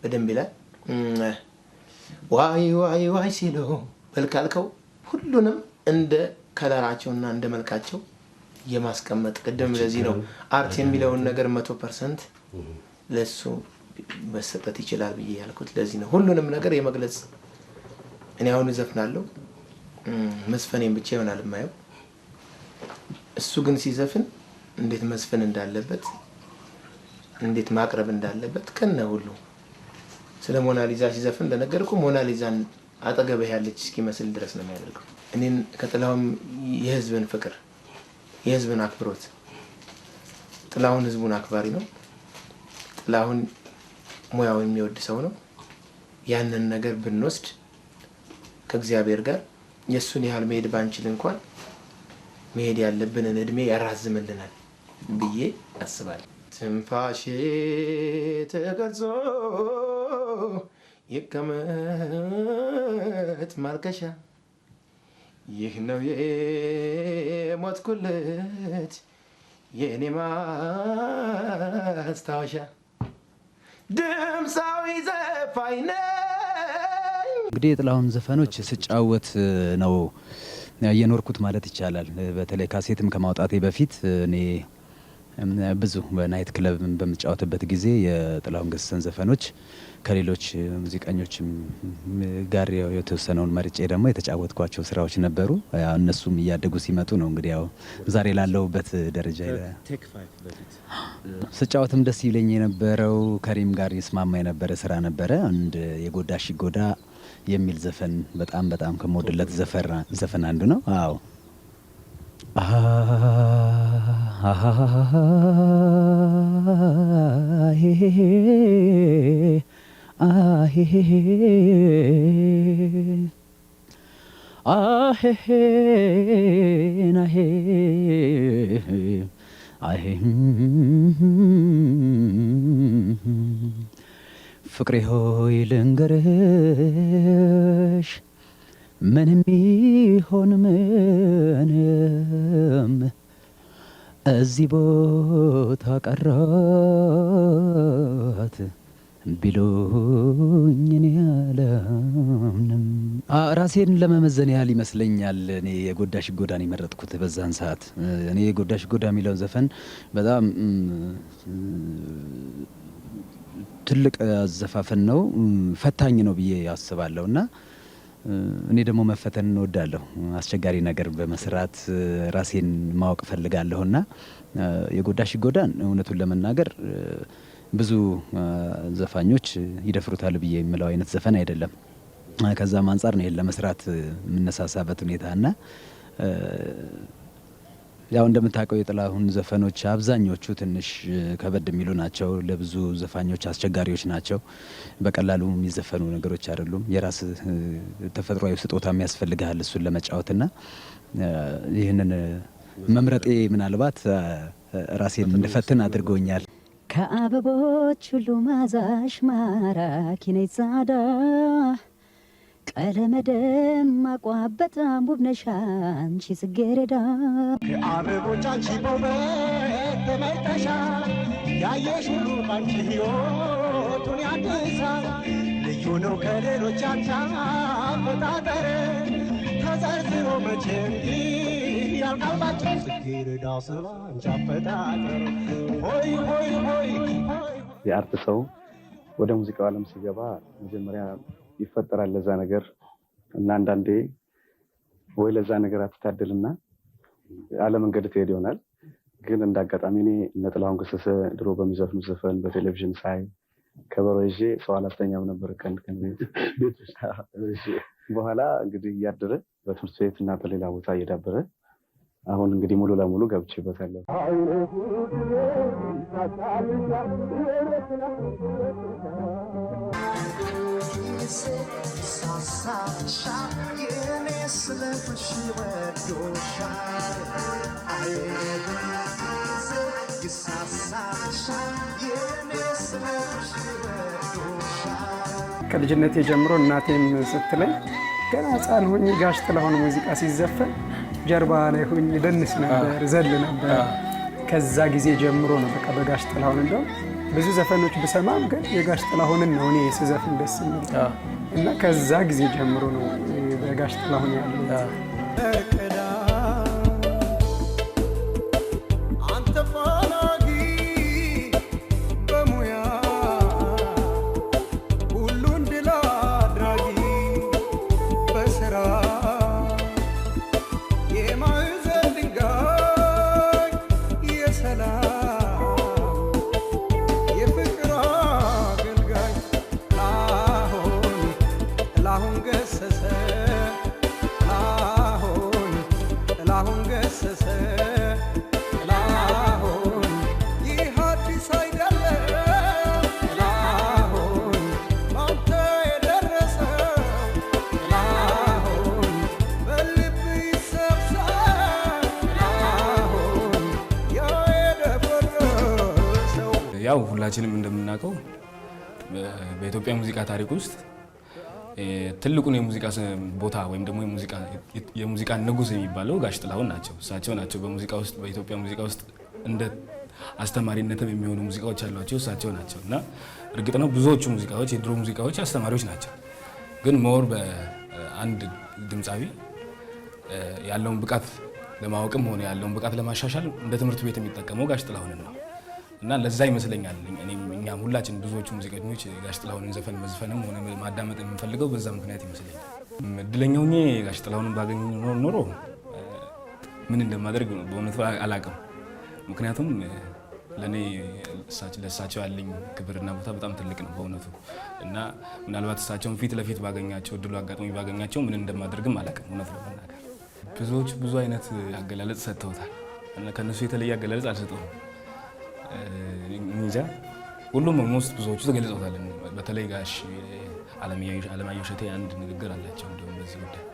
S25: በደንብ ይላል ዋይ ሲሎ በልካልከው ሁሉንም እንደ ከለራቸውና እንደ መልካቸው የማስቀመጥ ቅድም ለዚህ ነው አርት የሚለውን ነገር 100% ለሱ መሰጠት ይችላል ብዬ ያልኩት ለዚህ ነው ሁሉንም ነገር የመግለጽ እኔ አሁን ዘፍናለሁ መስፈኔን ብቻ ይሆናል የማየው እሱ ግን ሲዘፍን እንዴት መስፈን እንዳለበት እንዴት ማቅረብ እንዳለበት ከነ ሁሉ ስለ ሞናሊዛ ሲዘፍን እንደነገርኩ ሞናሊዛን አጠገበህ ያለች እስኪመስል ድረስ ነው የሚያደርገው እኔን ከጥላሁን የህዝብን ፍቅር የህዝብን አክብሮት ጥላሁን ህዝቡን አክባሪ ነው ጥላሁን ሙያው የሚወድ ሰው ነው ያንን ነገር ብንወስድ ከእግዚአብሔር ጋር የሱን ያህል መሄድ ባንችል እንኳን መሄድ ያለብንን እድሜ ያራዝምልናል ብዬ አስባለሁ ትንፋሼ ተቀርጾ ይቀመጥ ማልቀሻ ይህ ነው የሞትኩለት የኔ ማስታወሻ ድምፃዊ ዘፋኝ ነኝ
S2: እንግዲህ የጥላሁን ዘፈኖች ስጫወት ነው የኖርኩት ማለት ይቻላል በተለይ ካሴትም ከማውጣቴ በፊት እኔ ብዙ በናይት ክለብ በመጫወትበት ጊዜ የጥላሁን ገሰሰን ዘፈኖች ከሌሎች ሙዚቀኞችም ጋር የተወሰነውን መርጬ ደግሞ የተጫወትኳቸው ስራዎች ነበሩ እነሱም እያደጉ ሲመጡ ነው እንግዲህ ያው ዛሬ ላለሁበት ደረጃ ስጫወትም ደስ ይለኝ የነበረው ከሪም ጋር ይስማማ የነበረ ስራ ነበረ አንድ የጎዳሽ ይጎዳ የሚል ዘፈን በጣም ከመወድለት ዘፈን አንዱ ነው አዎ ፍቅሬ ሆይ ልንገርሽ ምንም ይሆን ምንም እዚህ ቦታ ቀራት ቢሉኝ እኔ አላምንም ራሴን ለመመዘን ያህል ይመስለኛል እኔ የጎዳሽ ይጎዳን የመረጥኩት በዛን ሰዓት እኔ የጎዳሽ ይጎዳ የሚለውን ዘፈን በጣም ትልቅ አዘፋፈን ነው ፈታኝ ነው ብዬ አስባለሁና እኔ ደግሞ መፈተን እንወዳለሁ አስቸጋሪ ነገር በመስራት ራሴን ማወቅ ፈልጋለሁና የጎዳሽ ይጎዳን እውነቱን ለመናገር ብዙ ዘፋኞች ይደፍሩታል ብዬ የምለው አይነት ዘፈን አይደለም ከዛም አንፃር ነው ለመስራት የምነሳሳበት ሁኔታና ያው እንደምታውቀው የጥላሁን ዘፈኖች አብዛኞቹ ትንሽ ከበድ የሚሉ ናቸው ለብዙ ዘፋኞች አስቸጋሪዎች ናቸው በቀላሉ የሚዘፈኑ ነገሮች አይደሉም የራስ ተፈጥሯዊ ስጦታ የሚያስፈልጋል እሱን ለመጫወትና ይህንን መምረጤ ምናልባት ራሴን እንድፈትን አድርጎኛል።
S4: ከአበቦች ሁሉ ማዛሽ ማራኪ ነሽ ጻዳ ቀለመ ደማቋ በጣም ውብ ነሽ አንቺ ጽጌረዳ
S5: ከአበቦች አንቺ ውበት ተመርጠሻል ያየሽ ሁሉ ባንቺ ሕይወቱን ያድሳል ልዩ ነው ከሌሎች አንቺ አፈጣጠር ተዘርዝሮ መቼ እንዲህ ያልቃል ባጭር ጽጌረዳ ስባ አንቺ አፈጣጠር ሆይ ሆይ ሆይ
S6: የአርት ሰው ወደ ሙዚቃው ዓለም ሲገባ መጀመሪያ ይፈጠራል ለዛ ነገር እና አንዳንዴ ወይ ለዛ ነገር አትታደልና አለመንገድ ትሄድ ይሆናል። ግን እንዳጋጣሚ እኔ እነ ጥላሁን ገሰሰ ድሮ በሚዘፍኑ ዘፈን በቴሌቪዥን ሳይ ከበሮ ይዤ ሰው አላስተኛም ነበር ቀን ቤት ውስጥ። በኋላ እንግዲህ እያደረ በትምህርት ቤት እና በሌላ ቦታ እየዳበረ አሁን እንግዲህ ሙሉ ለሙሉ ገብቼበታለሁ።
S7: ከልጅነቴ ጀምሮ እናቴም ስትለኝ ገና ሕፃን ሆኜ ጋሽ ጥላሁን ሙዚቃ ሲዘፈን ጀርባ ላይ ሆኜ ደንስ ነበር፣ ዘል ነበር። ከዛ ጊዜ ጀምሮ ነው በቃ በጋሽ ጥላሁን እንደው ብዙ ዘፈኖች ብሰማም ግን የጋሽ ጥላሁንን ነው እኔ ስዘፍን ደስ የሚል እና ከዛ ጊዜ ጀምሮ ነው በጋሽ ጥላሁን ያለው።
S8: ያው ሁላችንም እንደምናውቀው በኢትዮጵያ ሙዚቃ ታሪክ ውስጥ ትልቁን የሙዚቃ ቦታ ወይም ደግሞ የሙዚቃ ንጉስ የሚባለው ጋሽ ጥላሁን ናቸው። እሳቸው ናቸው በሙዚቃ ውስጥ በኢትዮጵያ ሙዚቃ ውስጥ እንደ አስተማሪነትም የሚሆኑ ሙዚቃዎች ያሏቸው እሳቸው ናቸው እና እርግጥ ነው ብዙዎቹ ሙዚቃዎች የድሮ ሙዚቃዎች አስተማሪዎች ናቸው። ግን ሞር በአንድ ድምፃዊ ያለውን ብቃት ለማወቅም ሆነ ያለውን ብቃት ለማሻሻል እንደ ትምህርት ቤት የሚጠቀመው ጋሽ ጥላሁንን ነው እና ለዛ ይመስለኛል እኛም ሁላችን ብዙዎቹ ሙዚቀኞች ጋሽ ጥላሁንን ዘፈን መዝፈንም ሆነ ማዳመጥ የምንፈልገው በዛ ምክንያት ይመስለኛል። እድለኛው ሆኜ ጋሽ ጥላሁንን ባገኝ ኖሮ ምን እንደማደርግ በእውነቱ አላውቅም። ምክንያቱም ለእኔ ለእሳቸው ያለኝ ክብርና ቦታ በጣም ትልቅ ነው በእውነቱ እና ምናልባት እሳቸውን ፊት ለፊት ባገኛቸው እድሉ አጋጣሚ ባገኛቸው ምን እንደማደርግም አላውቅም። እውነት ለመናገር ብዙዎች ብዙ አይነት አገላለጽ ሰጥተውታል እና ከእነሱ የተለየ አገላለጽ አልሰጠውም። እንጃ ሁሉም ሞስት ብዙዎቹ ተገልጸውታል። በተለይ ጋሽ አለማየሁ እሸቴ አንድ ንግግር አላቸው እንደውም በዚህ ጉዳይ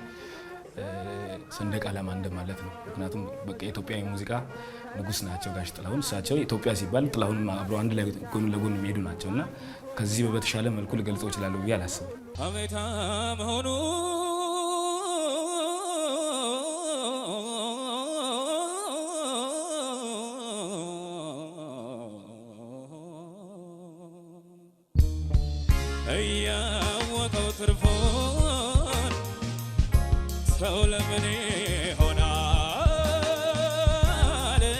S8: ሰንደቅ ዓላማ እንደማለት ነው። ምክንያቱም በቃ የኢትዮጵያ ሙዚቃ ንጉስ ናቸው ጋሽ ጥላሁን። እሳቸው ኢትዮጵያ ሲባል ጥላሁንም አብረው አንድ ላይ ጎን ለጎን የሚሄዱ ናቸው እና ከዚህ በተሻለ መልኩ ልገልጸው እችላለሁ ብዬ አላስብም።
S26: አሜታ መሆኑ እያወቀው ትርፎን ሰው ለምን ሆናል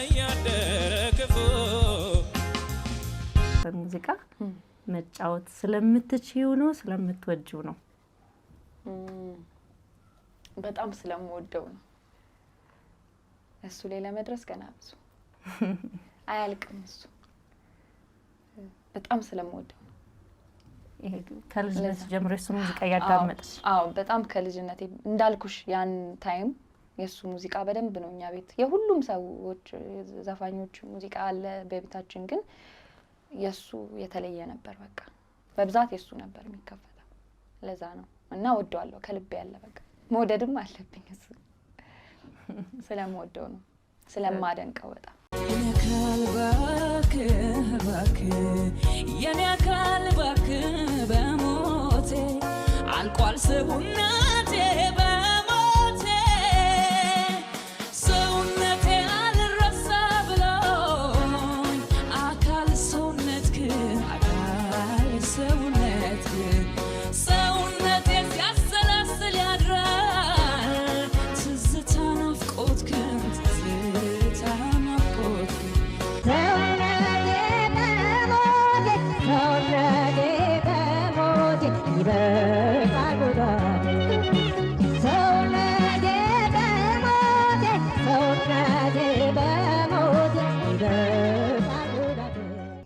S26: እያደረ ክፉ።
S27: ሙዚቃ መጫወት ስለምትችይው ነው ስለምትወጂው ነው?
S28: በጣም ስለምወደው ነው። እሱ ላይ ለመድረስ ገና ብዙ አያልቅም። እሱ በጣም ስለምወደው ነው።
S27: ከልጅነት ጀምሮ የሱ ሙዚቃ ያዳመጥሽ?
S28: አዎ በጣም ከልጅነቴ እንዳልኩሽ ያን ታይም የሱ ሙዚቃ በደንብ ነው እኛ ቤት የሁሉም ሰዎች ዘፋኞች ሙዚቃ አለ በቤታችን፣ ግን የሱ የተለየ ነበር። በቃ በብዛት የሱ ነበር የሚከፈተው። ለዛ ነው እና ወደዋለሁ ከልቤ ያለ በቃ መውደድም አለብኝ እሱ። ስለምወደው ነው ስለማደንቀው በጣም
S26: የኔ አካል እባክህ በሞቴ አልቋል ሰውነቴ በሞቴ ሰውነቴ አልረሳ ብሎኝ አካል ሰውነትህ አካል ሰውነትህ ሰውነቴ ሲያሰላስል ያድራል ትዝታ ናፍቆትህን ትዝታ ናፍቆትህን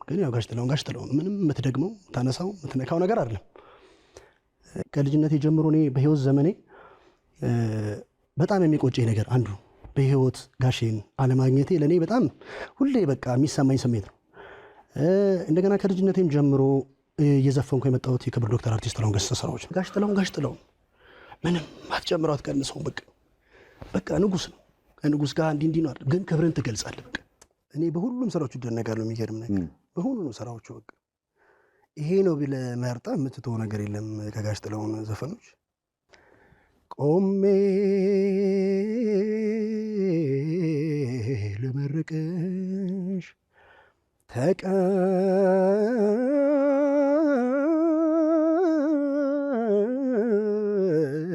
S17: ግን ያው ጋሽ ጥላሁን ምንም የምትደግመው ታነሳው የምትነካው ነገር አይደለም። ከልጅነቴ ጀምሮ እኔ በህይወት ዘመኔ በጣም የሚቆጨኝ ነገር አንዱ በህይወት ጋሼን አለማግኘቴ ለኔ በጣም ሁሌ በቃ የሚሰማኝ ስሜት ነው። እንደገና ከልጅነቴም ጀምሮ እየዘፈንኩ የመጣሁት የክብር ዶክተር አርቲስት ጥላሁን ገሰሰ ስራዎች ጋሽ ጥላሁን ምንም አትጨምረው አትቀንሰው በቃ ንጉስ ነው። ከንጉስ ጋር እንዲህ ነው አይደል? ግን ክብርን ትገልጻለህ። በቃ እኔ በሁሉም ስራዎቹ ደነጋለሁ። የሚገርም ነገር በሁሉም ስራዎቹ በቃ ይሄ ነው ብለህ መርጠህ የምትተው ነገር የለም። ከጋሽ ጥላሁን ዘፈኖች ቆሜ ልመርቅሽ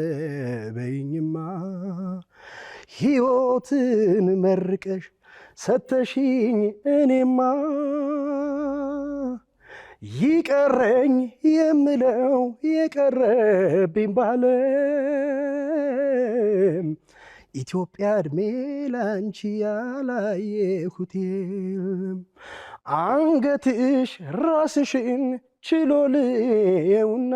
S17: ተቀበይኝማ ሕይወትን መርቀሽ ሰተሽኝ እኔማ ይቀረኝ የምለው የቀረብኝ ባለም ኢትዮጵያ እድሜ ላንቺ ያላየሁትም አንገትሽ ራስሽን ችሎ ልየውና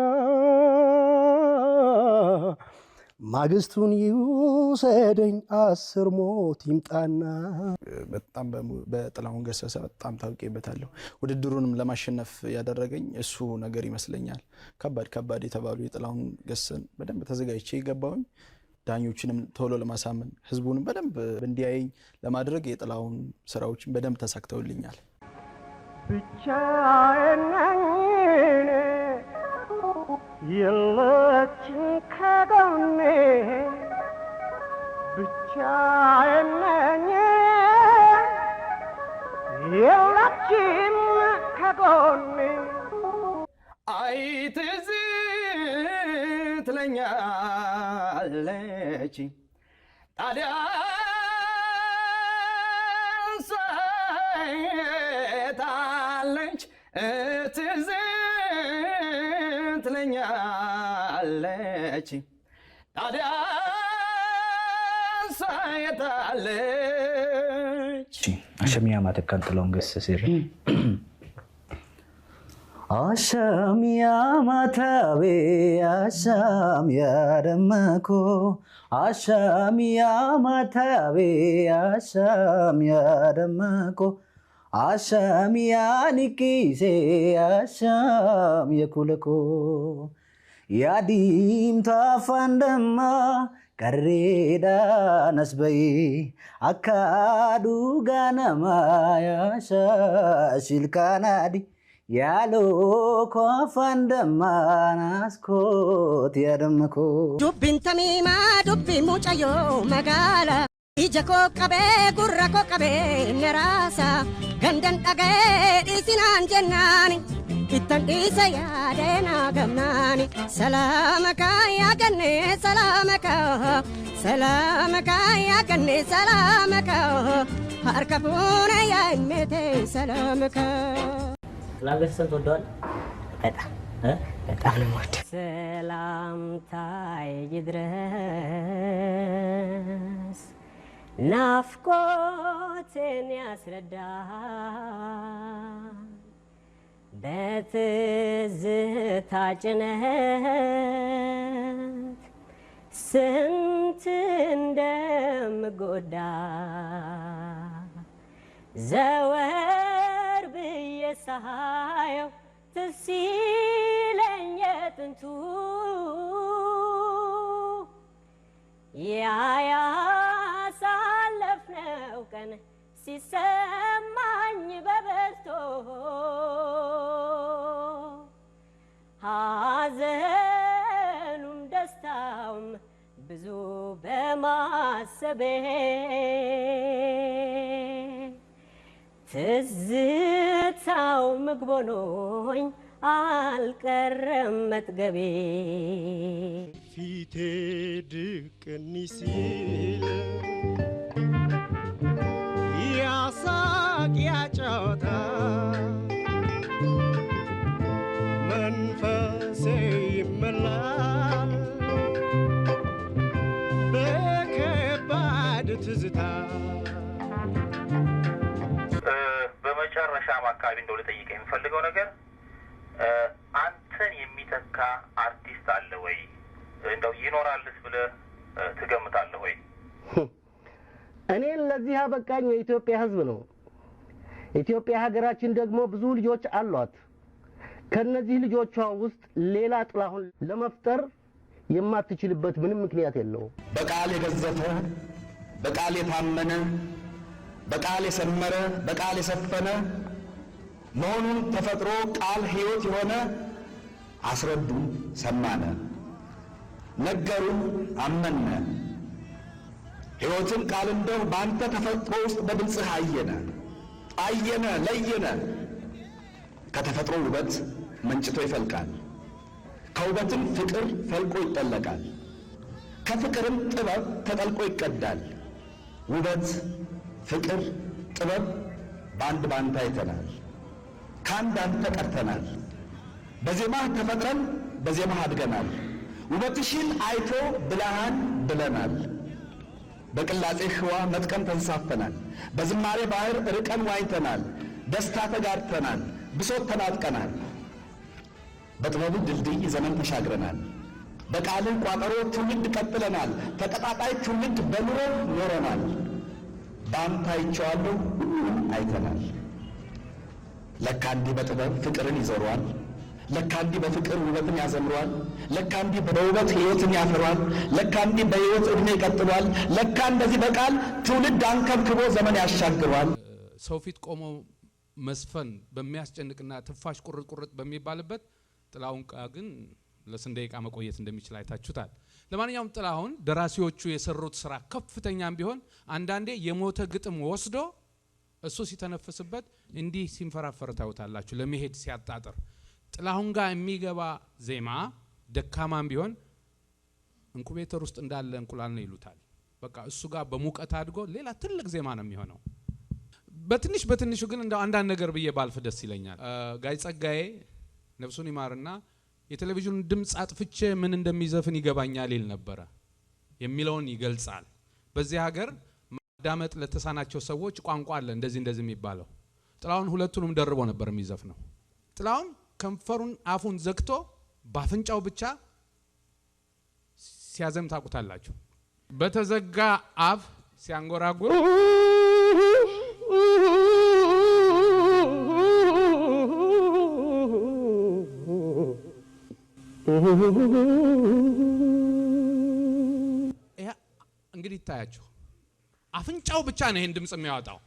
S17: ማግስቱን ይውሰደኝ 10 ሞት ይምጣና።
S3: በጣም በጥላሁን ገሰሰ በጣም ታውቄበታለሁ። ውድድሩንም ለማሸነፍ ያደረገኝ እሱ ነገር ይመስለኛል። ከባድ የተባሉ የጥላሁን ገሰሰን በደንብ ተዘጋጅቼ ገባሁኝ። ዳኞችንም ቶሎ ለማሳመን ህዝቡንም በደንብ እንዲያየኝ ለማድረግ የጥላሁን ስራዎችን በደንብ ተሳክተውልኛል።
S5: ብቻዬን ነኝ የለችም ከጎኔ ብቻዬን ነኝ የለችም ከጎኔ
S3: አይ ትዝ ትለኛለች ታዲያ ሳይታለች ትዝ ትለኛለች ታዲያ ሳይታለች
S9: አሸሚያ ማተካን ጥላሁን ገሰሰ
S10: አሻሚያ ማታቤ አሻሚያ ደመኮ አሻሚያ ማታቤ አሻሚያ ደመኮ አሻሚያ ኒቂሴ አሻሚያ ኩለኮ ያዲምታ ፋንደማ ቀሬዳ ነስበይ አካዱ ጋነማ ያሻ ሽልካናዲ ያሎ ኮፋንደማናስኮት ያደመኮ
S11: ዱብን ተሚማ ዱብ ሙጫዮ መጋላ ኢጀኮ ቀቤ ጉራኮ ቀቤ ነራሳ ገንደን ጠገ ዲሲናን ጀናኒ ኢተን ዲሰ ያደና ገምናኒ ሰላመካ ያገኔ ሰላመካ ሰላመካ ያገኔ ሰላመካ ሀርከፉነ ያይሜቴ ሰላመካ
S10: ጥላሁን ገሰሰን ትወደዋለህ? በጣም ነው የምወደው።
S11: ሰላምታዬ ይድረስ ናፍቆትን ያስረዳል በትዝታ ጭነት ስንት እንደምጎዳ ዘወር ብዬ ሳየው ትዝ ይለኝ የጥንቱ ያ ያሳ ሲሰማኝ በበዝቶ ሐዘኑም ደስታውም ብዙ በማሰቤ ትዝታው ምግብ ሆኖኝ አልቀረም መጥገቤ
S22: ፊቴ ድቅን ሲል ያሳቅ ያጫወታ መንፈሴ ይመላል በከባድ ትዝታ።
S12: በመጨረሻም አካባቢ እንደው ልጠይቅ የምፈልገው ነገር አንተን የሚተካ አርቲስት አለ ወይ? እንደው ይኖራልስ ብለህ ትገምታለህ ወይ?
S22: እኔን ለዚህ ያበቃኝ የኢትዮጵያ ሕዝብ ነው። ኢትዮጵያ ሀገራችን ደግሞ ብዙ ልጆች አሏት። ከነዚህ ልጆቿ ውስጥ ሌላ ጥላሁን ለመፍጠር የማትችልበት ምንም ምክንያት የለውም።
S13: በቃል የገዘፈ፣ በቃል የታመነ፣ በቃል የሰመረ፣ በቃል የሰፈነ መሆኑን ተፈጥሮ ቃል ሕይወት የሆነ አስረዱን፣ ሰማነ፣ ነገሩን፣ አመነ። ሕይወትን ቃል እንደው በአንተ ተፈጥሮ ውስጥ በድምፅህ አየነ፣ አየነ፣ ለየነ። ከተፈጥሮ ውበት መንጭቶ ይፈልቃል፣ ከውበትም ፍቅር ፈልቆ ይጠለቃል፣ ከፍቅርም ጥበብ ተጠልቆ ይቀዳል። ውበት፣ ፍቅር፣ ጥበብ በአንድ ባንተ አይተናል፣ ከአንድ አንተ ቀርተናል። በዜማህ ተፈጥረን በዜማህ አድገናል። ውበትሽን አይቶ ብልሃን ብለናል። በቅላጼ ህዋ መጥቀን ተንሳፈናል። በዝማሬ ባህር ርቀን ዋኝተናል። ደስታ ተጋድተናል፣ ብሶት ተናጥቀናል። በጥበቡ ድልድይ ዘመን ተሻግረናል። በቃልህ ቋጠሮ ትውልድ ቀጥለናል። ተቀጣጣይ ትውልድ በኑሮ ኖረናል። በአንተ አይቼዋለሁ ሁሉንም አይተናል። ለካ እንዲህ በጥበብ ፍቅርን ይዘሯል። ለካ እንዲህ በፍቅር ውበትን ያዘምሯል። ለካ እንዲህ በውበት ሕይወትን ያፈሯል። ለካ እንዲህ በሕይወት ዕድሜ ይቀጥሏል። ለካ እንደዚህ በቃል ትውልድ አንከብክቦ ዘመን ያሻግሯል።
S14: ሰው ፊት ቆሞ መስፈን በሚያስጨንቅና ትፋሽ ቁርጥ ቁርጥ በሚባልበት ጥላሁን ግን ለስንት ደቂቃ መቆየት እንደሚችል አይታችሁታል። ለማንኛውም ጥላሁን ደራሲዎቹ የሰሩት ስራ ከፍተኛም ቢሆን አንዳንዴ የሞተ ግጥም ወስዶ እሱ ሲተነፍስበት እንዲህ ሲንፈራፈር ታዩታላችሁ። ለመሄድ ሲያጣጥር ጥላሁን ጋር የሚገባ ዜማ ደካማም ቢሆን ኢንኩቤተር ውስጥ እንዳለ እንቁላል ነው ይሉታል። በቃ እሱ ጋር በሙቀት አድጎ ሌላ ትልቅ ዜማ ነው የሚሆነው። በትንሽ በትንሹ ግን እንደው አንዳንድ ነገር ብዬ ባልፍ ደስ ይለኛል። ጋይ ጸጋዬ ነፍሱን ይማርና የቴሌቪዥን ድምጽ አጥፍቼ ምን እንደሚዘፍን ይገባኛል ይል ነበረ የሚለውን ይገልጻል። በዚህ ሀገር ማዳመጥ ለተሳናቸው ሰዎች ቋንቋ አለ እንደዚህ የሚባለው። ጥላሁን ሁለቱንም ደርቦ ነበር የሚዘፍነው። ጥላሁን ከንፈሩን አፉን ዘግቶ ባፍንጫው ብቻ ሲያዘም ታውቁታላችሁ። በተዘጋ አፍ ሲያንጎራጉር እንግዲህ ይታያችሁ አፍንጫው ብቻ ነው ይሄን ድምጽ የሚያወጣው።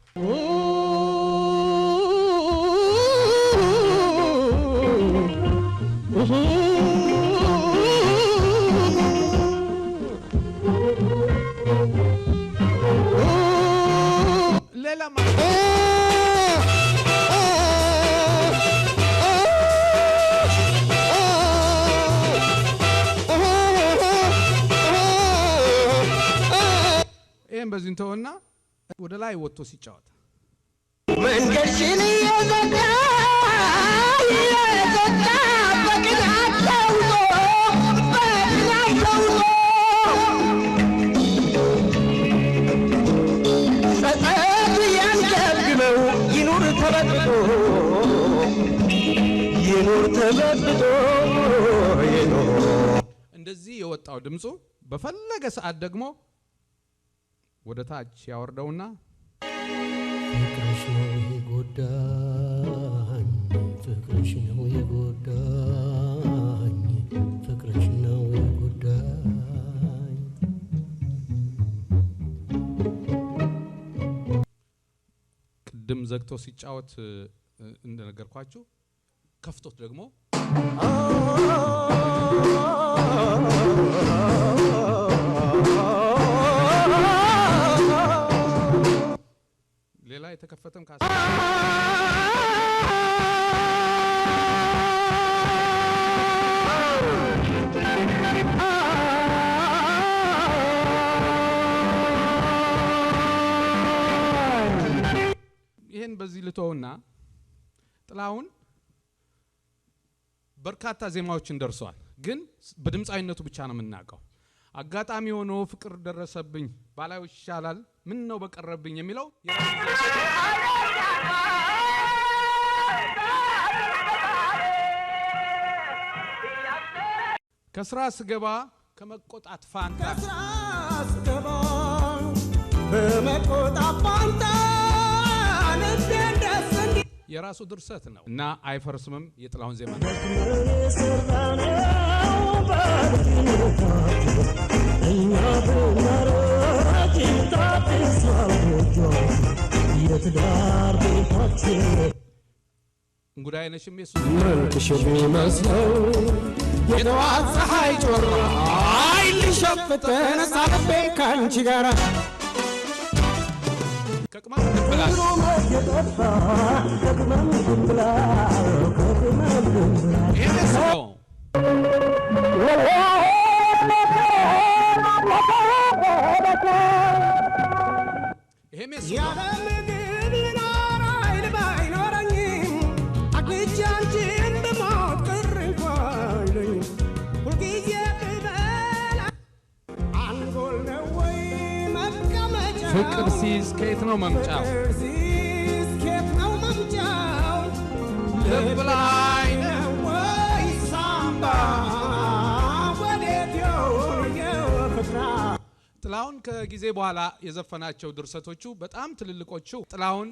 S14: ሌላ ይሄን በዚህ እንተውና ወደ ላይ ወጥቶ ሲጫወት
S5: መንገድሽን እየዘጋ በቅናት ለውጦ ጸጸት ያንገብግበው ይኑር ተበጥብጦ
S14: እንደዚህ የወጣው ድምፁ በፈለገ ሰዓት ደግሞ ወደ ታች ያወርደውና
S22: ፍቅርሽ ነው የጎዳኝ፣ ፍቅርሽ ነው የጎዳኝ፣ ፍቅርሽ ነው የጎዳኝ።
S14: ዘግቶ ሲጫወት እንደነገርኳችሁ ከፍቶት ደግሞ ሌላ የተከፈተም ካስ ይሄን በዚህ ልተውና ጥላሁን በርካታ ዜማዎችን ደርሷል። ግን በድምጻዊነቱ ብቻ ነው የምናውቀው። አጋጣሚ ሆኖ ፍቅር ደረሰብኝ ባላዩ ይሻላል ምን ነው በቀረብኝ የሚለው ከስራ ስገባ ከመቆጣት ፋንታ
S5: ከስራ ስገባ በመቆጣት ፋንታ
S14: የራሱ ድርሰት ነው እና አይፈርስምም የጥላሁን ዜማ ነው። እንጉዳይ ነሽም የሱ
S5: መልክሽ ቢመስለው የጠዋት ፀሐይ ጮራ አይልሸፍተን ሳለቤ ካንቺ ጋራ
S14: ከቅመም ድንብላል ይሄም የሱ
S5: ያለ ምግብ ልኖር ኃይል ባይኖረኝም አግኝቼ አንቺን ብሞት ቅር እንኳን አይለኝም። ሁልጊዜ ብበላ አንጎል ነው ወይ መቀመጫው
S14: ፍቅር ሲይዝ ከየት ነው መምጫው?
S5: ፍቅር ሲይዝ ከየት ነው መምጫው?
S14: ልብ ላይ
S5: ነው ወይ ሳምባ ወዴት ይሆን የፍቅራ
S14: ጥላሁን ከጊዜ በኋላ የዘፈናቸው ድርሰቶቹ በጣም ትልልቆቹ ጥላሁን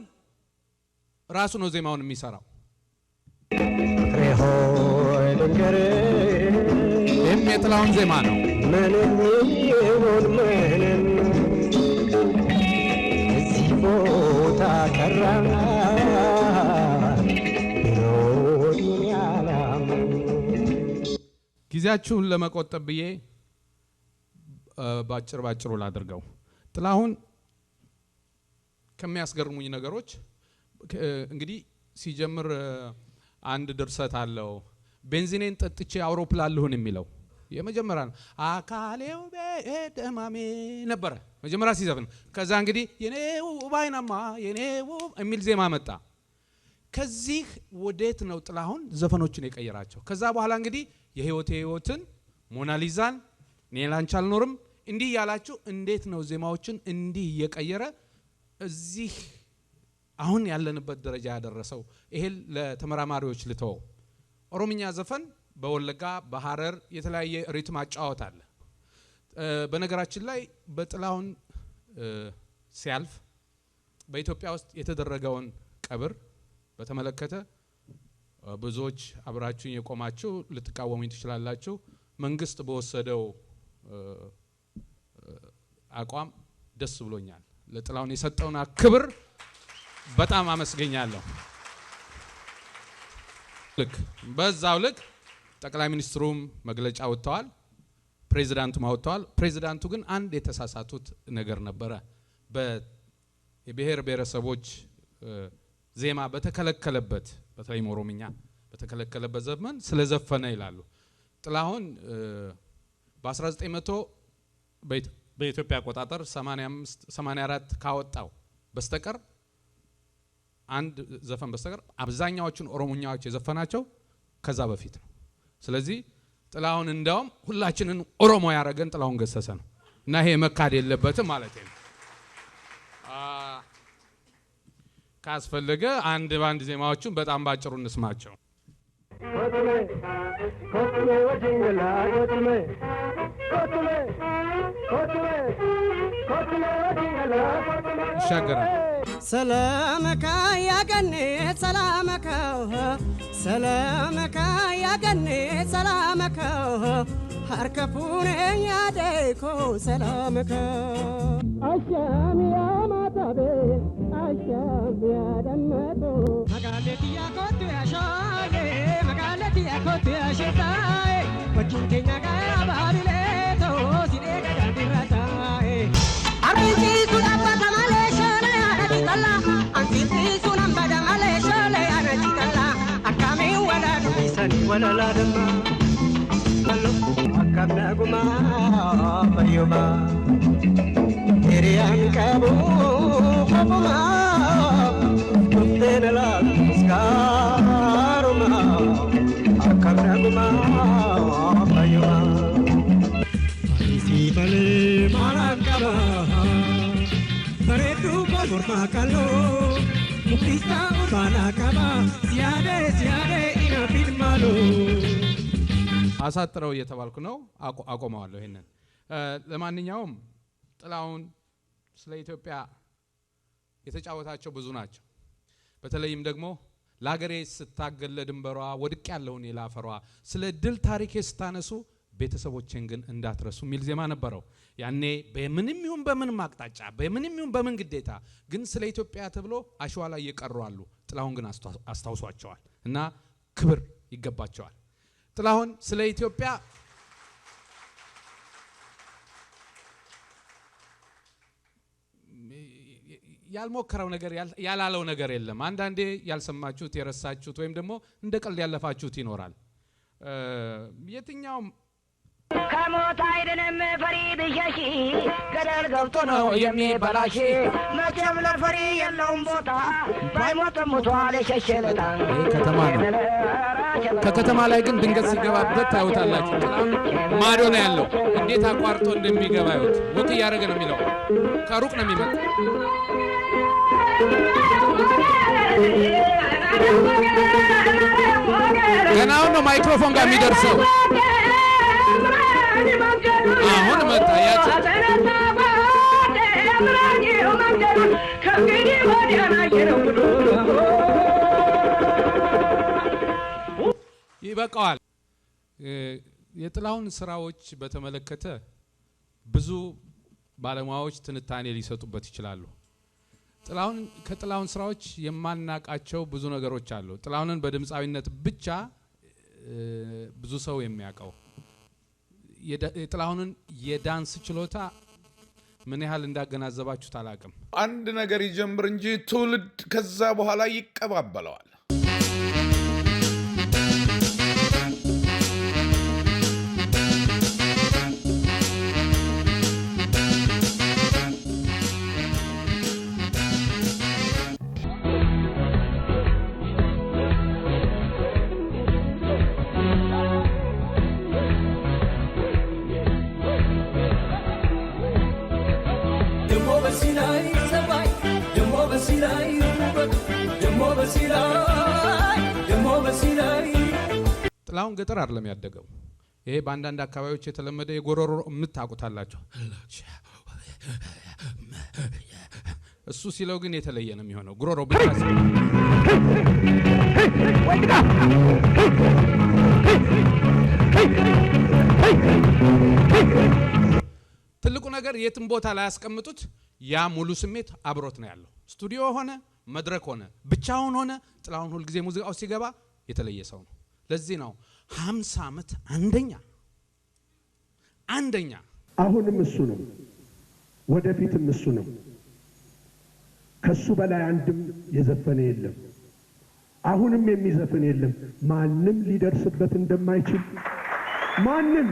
S14: ራሱ ነው ዜማውን የሚሰራው።
S5: ሆይ ልንገርህ
S14: ይህም የጥላሁን ዜማ ነው።
S5: ምንም ይሁን ምንም እዚህ ቦታ ቀረ ቢሆን ያላም
S14: ጊዜያችሁን ለመቆጠብ ብዬ ባጭሩ ላድርገው። ጥላሁን ከሚያስገርሙኝ ነገሮች እንግዲህ ሲጀምር አንድ ድርሰት አለው። ቤንዚኔን ጠጥቼ አውሮፕላን ልሁን የሚለው የመጀመሪያ ነው። አካሌው በደማሜ ነበረ መጀመሪያ ሲዘፍን። ከዛ እንግዲህ የኔው ባይናማ የኔው የሚል ዜማ መጣ። ከዚህ ወዴት ነው ጥላሁን ዘፈኖችን የቀየራቸው? ከዛ በኋላ እንግዲህ የህይወትን ሞናሊዛን እኔ ላንቺ አልኖርም እንዲህ ያላችሁ እንዴት ነው ዜማዎችን እንዲህ እየቀየረ እዚህ አሁን ያለንበት ደረጃ ያደረሰው? ይሄ ለተመራማሪዎች ልተው። ኦሮምኛ ዘፈን በወለጋ በሐረር የተለያየ ሪትም አጫወት አለ። በነገራችን ላይ በጥላሁን ሲያልፍ በኢትዮጵያ ውስጥ የተደረገውን ቀብር በተመለከተ ብዙዎች አብራችሁኝ የቆማችሁ ልትቃወሙኝ ትችላላችሁ። መንግስት በወሰደው አቋም ደስ ብሎኛል። ለጥላሁን የሰጠውን ክብር በጣም አመስገኛለሁ። በዛው ልክ ጠቅላይ ሚኒስትሩም መግለጫ ወጥተዋል፣ ፕሬዚዳንቱም ወጥተዋል። ፕሬዚዳንቱ ግን አንድ የተሳሳቱት ነገር ነበረ። የብሔር ብሔረሰቦች ዜማ በተከለከለበት በተለይም ኦሮምኛ በተከለከለበት ዘመን ስለዘፈነ ይላሉ። ጥላሁን በ1900 በኢትዮጵያ አቆጣጠር 84 ካወጣው በስተቀር አንድ ዘፈን በስተቀር አብዛኛዎቹን ኦሮሞኛዎች የዘፈናቸው ከዛ በፊት ነው። ስለዚህ ጥላሁን እንደውም ሁላችንን ኦሮሞ ያረገን ጥላሁን ገሰሰ ነው እና ይሄ መካድ የለበትም ማለት ነው። ካስፈለገ አንድ ባንድ ዜማዎቹን በጣም ባጭሩ እንስማቸው። ይሻገራል።
S5: ሰላመካ ያገኔ ሰላመካ ሰላመካ ያገኔ ሰላመካ هركفوني يا ديكو سلامك عشان يا مطبي عشان يا دمتو مقالتي يا كنت يا شاي مقالتي يا كنت يا شتاي وجنتي يا بابي ليتو سيدك عندي رتاي أريتي سنام بدم عليشاني أنا جيتلا أنتي سنام بدم عليشاني أنا جيتلا أكامي ولا نبيسني ولا لا دم أكامي أقوما بيوما إريان كابو كابوما كنتين لا سكاروما أكامي أقوما بيوما أريتي بالي مالكما Bareedu morma kallo mukisa ubana kaba siade ina filmalo
S14: አሳጥረው እየተባልኩ ነው አቆመዋለሁ ይሄንን ለማንኛውም ጥላሁን ስለ ኢትዮጵያ የተጫወታቸው ብዙ ናቸው በተለይም ደግሞ ለሀገሬ ስታገል ለድንበሯ ወድቅ ያለውን የላፈሯ ስለ ድል ታሪክ ስታነሱ ቤተሰቦችን ግን እንዳትረሱ ሚል ዜማ ነበረው ያኔ በምንም ይሁን በምንም አቅጣጫ በምንም ይሁን በምን ግዴታ ግን ስለ ኢትዮጵያ ተብሎ አሸዋ ላይ እየቀሩ አሉ ጥላሁን ግን አስታውሷቸዋል እና ክብር ይገባቸዋል ጥላሁን ስለ ኢትዮጵያ ያልሞከረው ነገር ያላለው ነገር የለም አንዳንዴ ያልሰማችሁት የረሳችሁት ወይም ደግሞ እንደ ቀልድ ያለፋችሁት ይኖራል የትኛው
S10: ከሞት አይደለም ፈሪ ብሸሺ ገደል ገብቶ ነው የሚበላሽ መቼም ለፈሪ የለውም ቦታ ባይሞትም ሞቷል የሸሸለታ
S14: ከተማ ነው ከከተማ ላይ ግን ድንገት ሲገባበት ታዩታላችሁ ማዶ ነው ያለው እንዴት አቋርጦ እንደሚገባ ይወት ወቅ ያረገ ነው የሚለው ከሩቅ ነው የሚመጣው ገናው ነው ማይክሮፎን ጋር የሚደርሰው አሁን መጣ ያቺ ይበቃዋል የጥላሁን ስራዎች በተመለከተ ብዙ ባለሙያዎች ትንታኔ ሊሰጡበት ይችላሉ ከጥላሁን ስራዎች የማናቃቸው ብዙ ነገሮች አሉ ጥላሁንን በድምጻዊነት ብቻ ብዙ ሰው የሚያውቀው የጥላሁንን የዳንስ ችሎታ ምን ያህል እንዳገናዘባችሁ ታላቅም
S15: አንድ ነገር ይጀምር እንጂ ትውልድ ከዛ በኋላ ይቀባበለዋል
S14: ጥላሁን ገጠር አይደለም ያደገው ይሄ በአንዳንድ አካባቢዎች የተለመደ የጎሮሮ የምታውቁታላችሁ እሱ ሲለው ግን የተለየ ነው የሚሆነው ጉሮሮ ብቻ ትልቁ ነገር የትም ቦታ ላይ ያስቀምጡት ያ ሙሉ ስሜት አብሮት ነው ያለው ስቱዲዮ ሆነ መድረክ ሆነ ብቻውን ሆነ ጥላሁን ሁሉ ጊዜ ሙዚቃው ሲገባ የተለየ ሰው ነው ለዚህ ነው 50 ዓመት አንደኛ
S16: አሁንም እሱ ነው ወደፊትም እሱ ነው ከሱ በላይ አንድም የዘፈነ የለም አሁንም የሚዘፍን የለም ማንም ሊደርስበት እንደማይችል ማንም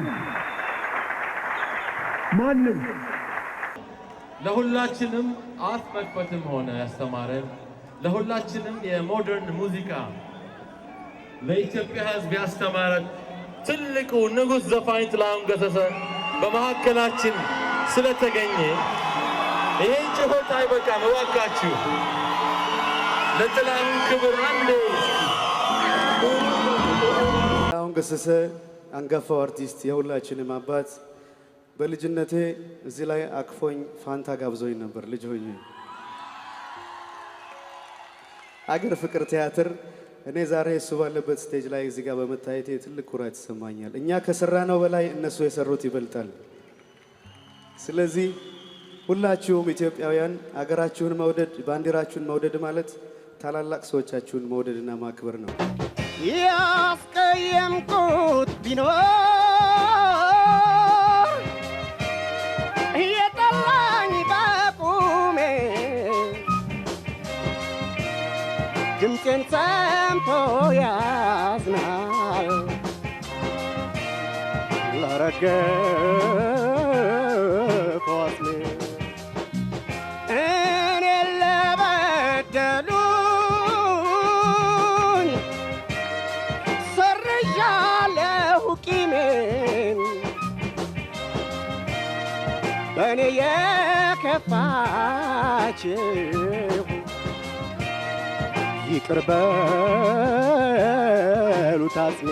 S18: ለሁላችንም አፍ መክፈትም ሆነ ያስተማረን ለሁላችንም የሞደርን ሙዚቃ ለኢትዮጵያ ሕዝብ ያስተማረ ትልቁ ንጉሥ ዘፋኝ ጥላሁን ገሰሰ በመካከላችን ስለተገኘ ይሄን ጩኸት አይበቃም እባካችሁ ለጥላሁን ክብር አንዴ
S19: ጥላሁን ገሰሰ አንጋፋው አርቲስት የሁላችንም አባት በልጅነቴ እዚህ ላይ አክፎኝ ፋንታ ጋብዞኝ ነበር ልጅ ሆኜ አገር ፍቅር ቲያትር እኔ ዛሬ እሱ ባለበት ስቴጅ ላይ እዚህ ጋር በመታየቴ ትልቅ ኩራት ይሰማኛል። እኛ ከሰራነው በላይ እነሱ የሰሩት ይበልጣል። ስለዚህ ሁላችሁም ኢትዮጵያውያን አገራችሁን መውደድ፣ ባንዲራችሁን መውደድ ማለት ታላላቅ ሰዎቻችሁን መውደድና ማክበር ነው።
S5: ያስቀየምኩት ቢኖር የጠላኝ በቁሜ ድምፄን ሰምቶ ያዝናል ላረገፈው አስሜ እኔን ለበደሉኝ ሰርዣለሁ ቂሜን በእኔ የከፋችሁ ይቅር በሉት አጽሜ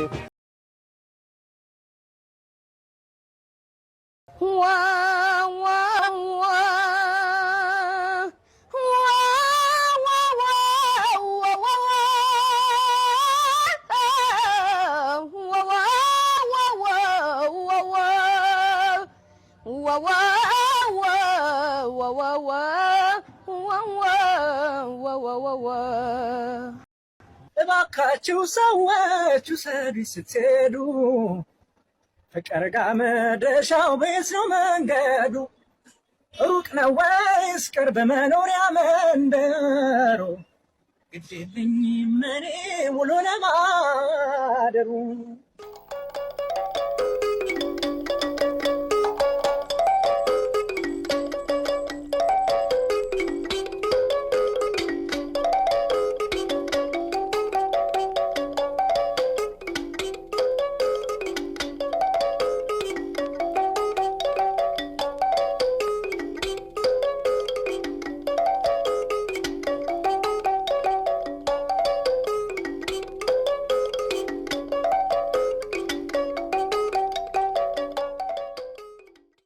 S1: እባካችሁ ሰዎች ውሰዱኝ ስትሄዱ ፍቅር ጋር መድረሻው ቤት ነው መንገዱ ሩቅ ነው ወይስ ቅርብ መኖሪያ መንደሩ ግድ የለኝም እኔ ውሎ ለማደሩ